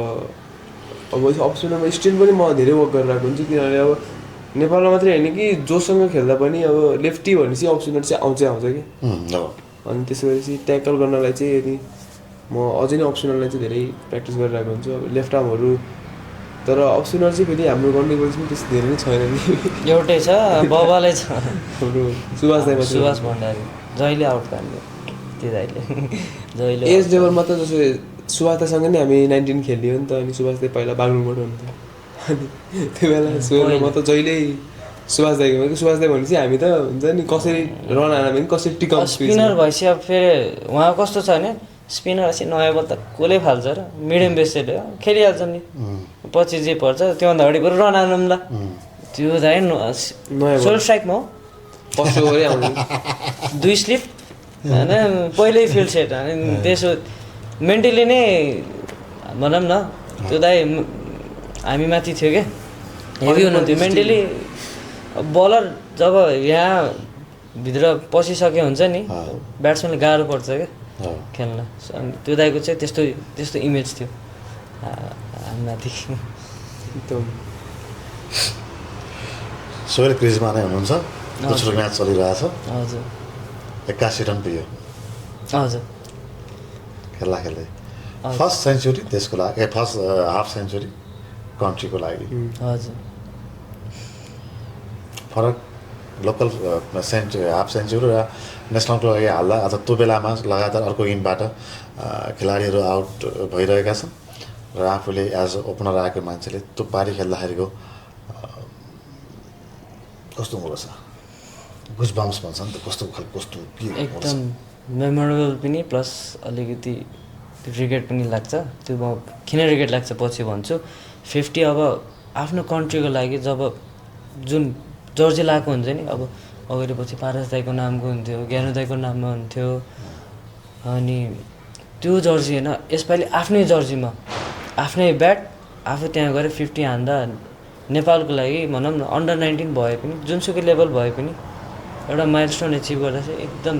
अप्सनमा स्टिल पनि म धेरै वर्क गरिरहेको हुन्छु, किनभने अब नेपालमा मात्रै होइन कि जोसँग खेल्दा पनि अब लेफ्टी भनेपछि अप्सनर चाहिँ आउँछ कि। अनि त्यसपछि ट्याकल गर्नलाई चाहिँ यदि म अझै नै अप्सनललाई चाहिँ धेरै प्र्याक्टिस गरिरहेको हुन्छु अब लेफ्ट आर्महरू। तर अप्सनर चाहिँ फेरि हाम्रो गर्ने पनि त्यस्तो धेरै नै छैन नि, एउटै छ बबालै छ हाम्रो सुभाष भण्डारी जहिले आउट पार्ने त्यो दाइले जहिले एज लेभलमा त जस्तो सुभाष दासँग नि हामी 19 खेलियो नि त। अनि सुभाष दाइ पहिला बागलुङबाट हुन्थ्यो, अनि त्यो बेला म त जहिल्यै सुभाष दाइकोमा कि सुभाष दाइ भनेपछि हामी त हुन्छ नि कसरी रन हाल्न पनि कसरी टिकाउ स्पिनर भएपछि अब फेरि उहाँ कस्तो छ भने स्पिनर चाहिँ नयाँ बल त कसले फाल्छ र मिडियम बेस्टले खेलिहाल्छ नि, पछि जे पर्छ त्योभन्दा अगाडि बरु रन हाल्नु ल। त्यो दाइ सोल स्ट्राइकमा हो फर्स्ट ओभरै आउने 2 स्लिप होइन पहिल्यै फिल्ड सेट। अनि त्यसो मेन्टली नै भनौँ न त्यो दाइ हामी माथि थियो क्या, हेभी हुनुहुन्थ्यो मेन्टली। बलर जब यहाँ भित्र पसिसक्यो हुन्छ नि ब्याट्सम्यानले गाह्रो पर्छ क्या खेल्न। अनि त्यो दाइको चाहिँ त्यस्तो इमेज थियो हामी माथि एकदम। सोहेल क्रिजमा नै हुनुहुन्छ, दोस्रो म्याच चलिरहेछ, हजुर 81 रन पुग्यो हजुर खेल्दै। फर्स्ट सेन्चुरी देशको लागि, फर्स्ट हाफ सेन्चुरी कन्ट्रीको लागि। हजुर फरक लोकल हाफ सेन्चुरी र नेसनलको लागि हाल्दा अथवा त्यो बेलामा लगातार अर्को गेमबाट खेलाडीहरू आउट भइरहेका छन् र आफूले एज ओपनर आएको मान्छेले त्यो पारी खेल्दाखेरिको कस्तो हुँदो रहेछ? गुजबम्स भन्छ नि त, कस्तो के एकदम मेमोरेबल पनि प्लस अलिकति रिग्रेट पनि लाग्छ। त्यो म किन रिग्रेट लाग्छ पछि भन्छु। 50 अब आफ्नो कन्ट्रीको लागि जब जुन जर्सी लगाएको हुन्छ नि, अब अगाडि पछि पारस दाईको नामको हुन्थ्यो, ज्ञानु दाईको नाममा हुन्थ्यो, अनि त्यो जर्सी होइन यसपालि आफ्नै जर्सीमा आफ्नै ब्याट आफू त्यहाँ गएर 50 हान्दा नेपालको लागि भनौँ न अन्डर 19 भए पनि जुनसुकै लेभल भए पनि एउटा माइलस्टोन एचिभ गर्दा चाहिँ एकदम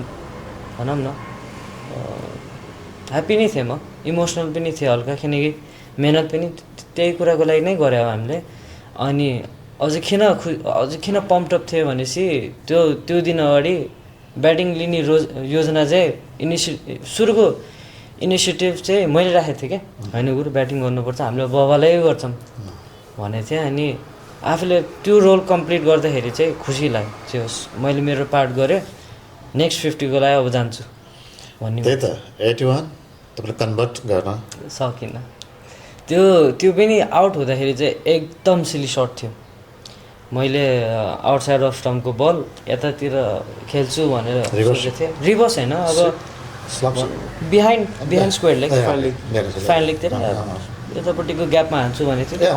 भनौँ न ह्याप्पी नै थिएँ म, इमोसनल पनि थिएँ हल्का, किनकि मेहनत पनि त्यही कुराको लागि नै गरे हो हामीले। अनि अझै किन पम्पटप थियो भनेपछि त्यो दिन अगाडि ब्याटिङ लिने योजना चाहिँ सुरुको इनिसिएटिभ चाहिँ मैले राखेको थिएँ क्या, होइन गुरु ब्याटिङ गर्नुपर्छ हामीले बबालै गर्छौँ भनेको थिएँ। अनि आफूले त्यो रोल कम्प्लिट गर्दाखेरि चाहिँ खुसी लाग्यो, जे होस् मैले मेरो पार्ट गरेँ, नेक्स्ट 50 को लागि अब जान्छु भन्ने। त्यही त 81 तपाईँले कन्भर्ट गर्न सकिनँ। त्यो पनि आउट हुँदाखेरि चाहिँ एकदम सिली सर्ट थियो। मैले आउटसाइड अफ स्टम्पको बल यतातिर खेल्छु भनेर सोचेको थिएँ, रिभर्स होइन अब बिहाइन्ड स्क्वायर लेग फाइन लेगतिर यतापट्टिको ग्यापमा हान्छु भनेको थिएँ।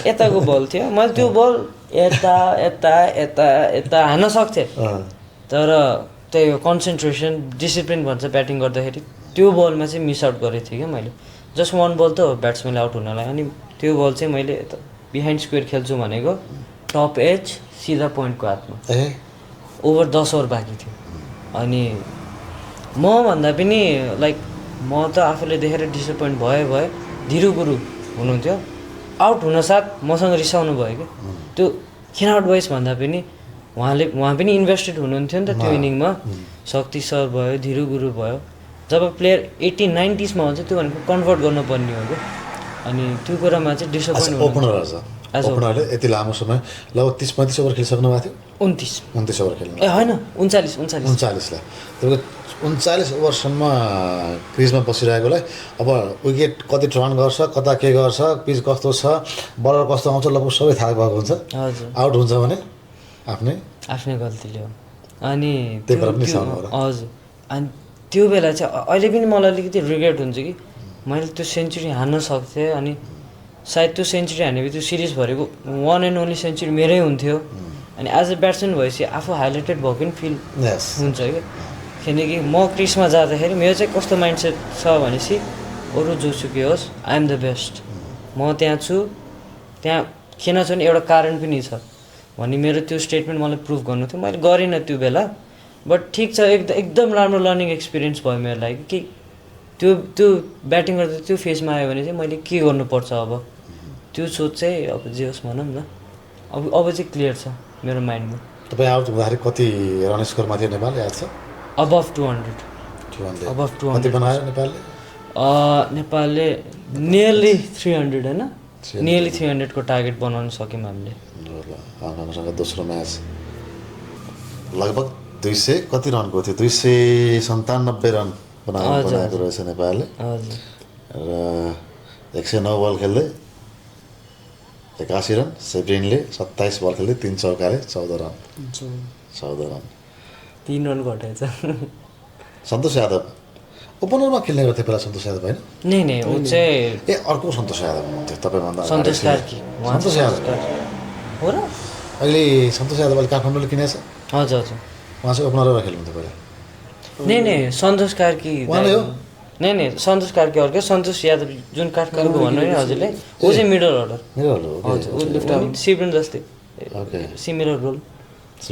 यताको बल थियो, मैले त्यो बल यता यता यता यता हान्न सक्थेँ, तर त्यही हो कन्सन्ट्रेसन डिसिप्लिन भन्छ ब्याटिङ गर्दाखेरि त्यो बलमा चाहिँ मिस आउट गरेको थिएँ क्या मैले जस्ट 1 बल त हो ब्याट्सम्यानले आउट हुनलाई अनि त्यो बल चाहिँ मैले बिहाइन्ड स्क्वेयर खेल्छु भनेको टप एज सिधा पोइन्टको हातमा ओभर 10 ओभर बाँकी थियो अनि म भन्दा पनि लाइक म त आफूले देखेर डिसपोइन्ट भएँ धिरु गुरु हुनुहुन्थ्यो आउट हुनसाथ मसँग रिसाउनु भयो क्या त्यो किन आउट भइस् भन्दा पनि उहाँ पनि इन्भेस्टेड हुनुहुन्थ्यो नि त त्यो इनिङमा शक्ति सर भयो धिरु गुरु भयो जब प्लेयर 80-90s मा हुन्छ त्यो भनेको कन्भर्ट गर्नुपर्ने हो क्या अनि त्यो कुरामा चाहिँ डिसपोइन्ट ओपनरले यति लामो समय लगभग 30-35 ओभर खेलिसक्नु भएको थियो 29 ओभर खेल्नु ए होइन 39 लाई तपाईँको 39 ओभरसम्म क्रिजमा बसिरहेकोलाई अब विकेट कति टर्न गर्छ कता के गर्छ पिच कस्तो छ बलर कस्तो आउँछ लगभग सबै थाहा भएको हुन्छ हजुर आउट हुन्छ भने आफ्नै गल्तीले हो अनि हजुर अनि त्यो बेला चाहिँ अहिले पनि मलाई अलिकति रिग्रेट हुन्छ कि मैले त्यो सेन्चुरी हान्न सक्थेँ अनि सायद त्यो सेन्चुरी हानेपछि त्यो सिरिज भरेको 1 एन्ड ओन्ली सेन्चुरी मेरै हुन्थ्यो अनि एज अ ब्याट्सम्यान भएपछि आफू हाइलाइटेड भएको पनि फिल हुन्छ क्या किनकि म क्रिजमा जाँदाखेरि मेरो चाहिँ कस्तो माइन्डसेट छ भनेपछि अरू जोसुकै होस् आई एम द बेस्ट म त्यहाँ छु त्यहाँ किन छु नि एउटा कारण पनि छ भन्ने मेरो त्यो स्टेटमेन्ट मलाई प्रुभ गर्नु थियो मैले गरिनँ त्यो बेला बट ठिक छ एकदम राम्रो लर्निङ एक्सपिरियन्स भयो मेरो लागि कि त्यो ब्याटिङ गर्दा त्यो फेजमा आयो भने चाहिँ मैले के गर्नुपर्छ अब त्यो सोच चाहिँ अब जे होस् भनौँ न अब चाहिँ क्लियर छ मेरो माइन्डमा तपाईँ आउट हुँदाखेरि कति रन स्कोरमा थियो नेपाल याद छ अबभ 200 अबभ 200 कति बनायो नेपालले नियरली 300 होइन नियरली 300 को टार्गेट बनाउन सक्यौँ हामीले हामीसँग दोस्रो म्याच लगभग 200 कति रनको थियो 297 रन बनाएको रहेछ नेपालले र 109 बल खेल्दै 81 रन सेब्रिनले 27 बल खेल्दै 3 चौकाले 14 रन 3 रन घटाएछ सन्तोष यादव ओपनरमा खेल्ने गर्थ्यो पहिला सन्तोष यादव होइन नै ऊ चाहिँ अर्को सन्तोष यादव हुनुहुन्थ्यो तपाईँभन्दा सन्तोष कार्की सन्तोष यादव हो र अहिले सन्तोष यादव अहिले काठमाडौँले किनेछ हजुर उहाँ चाहिँ ओपनरमा खेल्नुहुन्थ्यो पहिला नै सन्तोष कार्की उहाँले हो नै सन्तोष कार्की अर्कै सन्तोष यादव जुन काठमाडौँको भन्नु नि हजुरले ऊ चाहिँ मिडल अर्डर हजुर ऊ लेफ्ट आर्म सिब्रेन जस्तै ओके सिमिलर रोल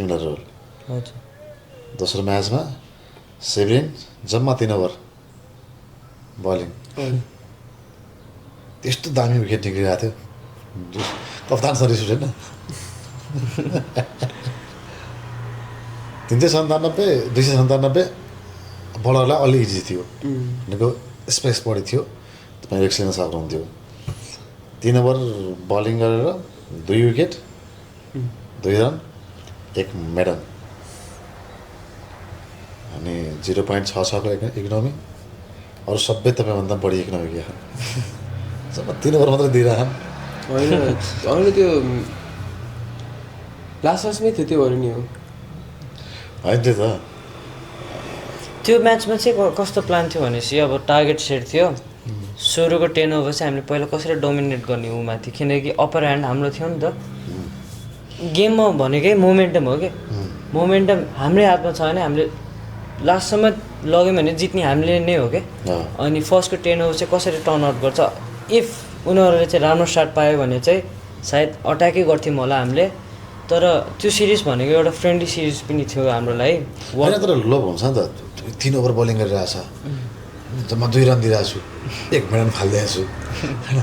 हजुर दोस्रो म्याचमा सेब्रिन जम्मा 3 ओभर बलिङ त्यस्तो दामी विकेट निक्लिरहेको थियो कप्तान सर रिस उठेन 297 बलरलाई अलि इजी थियो भनेको स्पेस बढी थियो तपाईँ रिक्स लिन सक्नुहुन्थ्यो 3 ओभर बलिङ गरेर 2 विकेट 2 रन 1 मेडल अनि 0.66 को इकोनोमी अरू सबै तपाईँभन्दा बढी इकोनोमी क्या जब 3 ओभर मात्रै दिइरहन् होइन त्यो लास्टमै थियो त्यो भएर नि हो होइन त्यो त त्यो म्याचमा चाहिँ कस्तो प्लान थियो भनेपछि अब टार्गेट सेट थियो सुरुको 10 ओभर चाहिँ हामीले पहिला कसरी डोमिनेट गर्ने उमाथि किनकि अप्पर ह्यान्ड हाम्रो थियो नि त गेममा भनेकै मोमेन्टम हो क्या मोमेन्टम हाम्रै हातमा छ भने हामीले लास्टसम्म लग्यौँ भने जित्ने हामीले नै हो क्या अनि फर्स्टको 10 ओभर चाहिँ कसरी टर्न आउट गर्छ इफ उनीहरूले चाहिँ राम्रो स्टार्ट पायो भने चाहिँ सायद अट्याकै गर्थ्यौँ होला हामीले तर त्यो सिरिज भनेको एउटा फ्रेन्डली सिरिज पनि थियो हाम्रो लागि होइन तर लोभ हुन्छ नि त 3 ओभर बलिङ गरिरहेको छ जम्मा 2 रन दिइरहेको छु 1 मेडल फालिदिएको छु होइन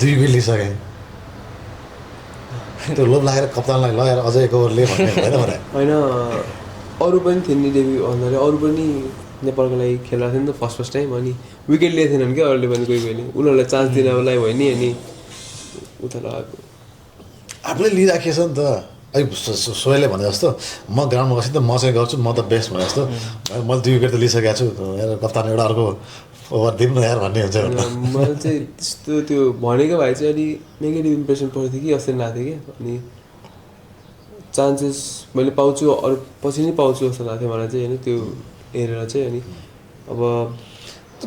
2 विकेट लिइसकेँ त्यो लोभ लागेर कप्तानलाई लगेर अझै 1 ओभर लिए भन्ने होइन होइन अरू पनि थियो नि डेब्यू भन्दाखेरि अरू पनि नेपालको लागि खेलिरहेको थियो नि त फर्स्ट टाइम अनि विकेट लिएको थिएनन् क्या अरूले पनि कोही उनीहरूलाई चान्स दिनको लागि भयो नि अनि उता लगाएको आफूले लिइराखेको छ नि त अहिले सोहेलले भने जस्तो म ग्राउन्डमा गएपछि त म चाहिँ गर्छु म त बेस्ट भने जस्तो मैले 2 विकेट त लिइसकेको छु यार कप्तान एउटा अर्को ओभर दिउँ न यार भन्ने हुन्छ मलाई चाहिँ त्यस्तो त्यो भनेको भए चाहिँ अलि नेगेटिभ इम्प्रेसन पर्थ्यो कि जस्तो लाग्थ्यो कि अनि चान्सेस मैले पाउँछु अरू पछि नै पाउँछु जस्तो लाग्थ्यो मलाई चाहिँ होइन त्यो हेरेर चाहिँ अनि अब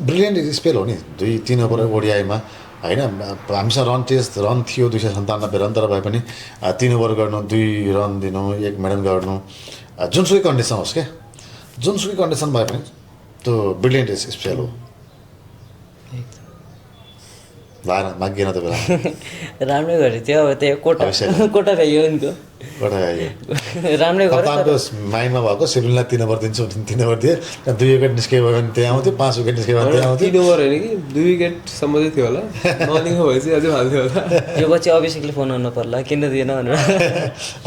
ब्रिलियन्ट स्पेल हो नि 2-3 ओभर ओडिआईमा होइन हामीसँग रन थियो 297 रन तर भए पनि 3 ओभर गर्नु 2 रन दिनु 1 मेडल गर्नु जुनसुकै कन्डिसन होस् क्या जुनसुकै कन्डिसन भए पनि त्यो ब्रिलियन्ट स्पेसल हो लाएन मागिएन त बेला राम्रै गरेको थियो अब त्यो कोटा अवश्य। कोटा भ्याइयो उनको कटा राम्रै गर्यो कप्तानको माइन्डमा भएको सिभिललाई 3 ओभर दिन्छु भने 3 ओभर दिए 2 विकेट निस्क्यो भने त्यहाँ आउँथ्यो 5 विकेट निस्क्यो भने त्यहाँ आउँथ्यो 3 ओभर होइन कि 2 विकेटसम्म चाहिँ थियो होला नलिएको भएपछि अझै फाल्थ्यो होला यो पछि अभिषेकले फोन गर्नु पर्ला किन दिएन भनेर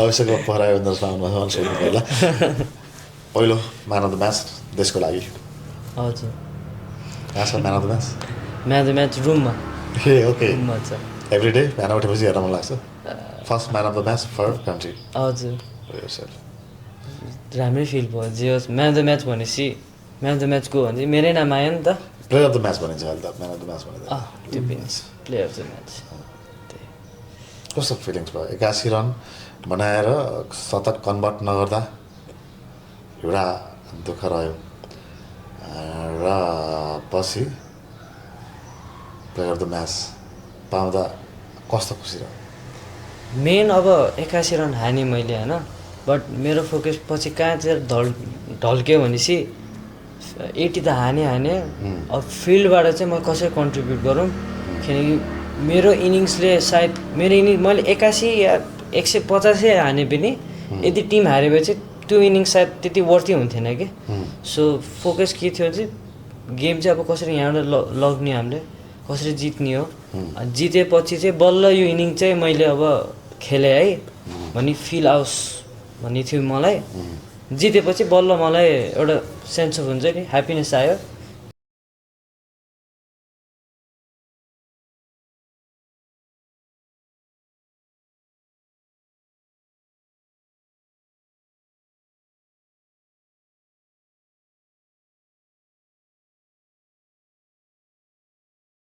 अवश्यको पहरायो भनेर साउन्ड सोध्नु पर्ला पहिलो म्यान अफ द म्याच देशको लागि हजुर कहाँ छ man of the match match match रुममा ए ओके रुममा छ एभ्री डे बिहान उठेपछि हेर्न मन लाग्छ first man of the match for country हजुर राम्रै फिल भयो जे होस् म्यान अफ द म्याच भनेपछि म्यान अफ द म्याचको भने चाहिँ मेरै नाम आयो नि त प्लेयर अफ द म्याच भनिन्छ अहिले त म्यान अफ द म्याच भनेर त्यो पनि प्लेयर अफ द म्याच कस्तो फिलिङ्स भयो 81 रन बनाएर शतक कन्भर्ट नगर्दा एउटा दुःख रह्यो र पछि प्लेयर अफ द म्याच पाउँदा कस्तो खुसी रह्यो मेन अब 81 रन हाने मैले होइन बट मेरो फोकस पछि कहाँ चाहिँ ढल्क्यो भनेपछि 80 त हाने अब फिल्डबाट चाहिँ म कसरी कन्ट्रिब्युट गरौँ किनकि मेरो इनिङ्सले सायद मेरो इनिङ्स मैले 81 या 150 हाने पनि यदि टिम हारेपछि त्यो इनिङ्स सायद त्यति वर्थी हुन्थेन कि सो फोकस के थियो चाहिँ गेम चाहिँ अब कसरी यहाँबाट लग्ने हामीले कसरी जित्ने हो जितेपछि चाहिँ बल्ल यो इनिङ चाहिँ मैले अब खेलेँ है भन्ने फिल आओस् भन्ने थियो मलाई जितेपछि बल्ल मलाई एउटा सेन्स अफ हुन्छ नि ह्याप्पिनेस आयो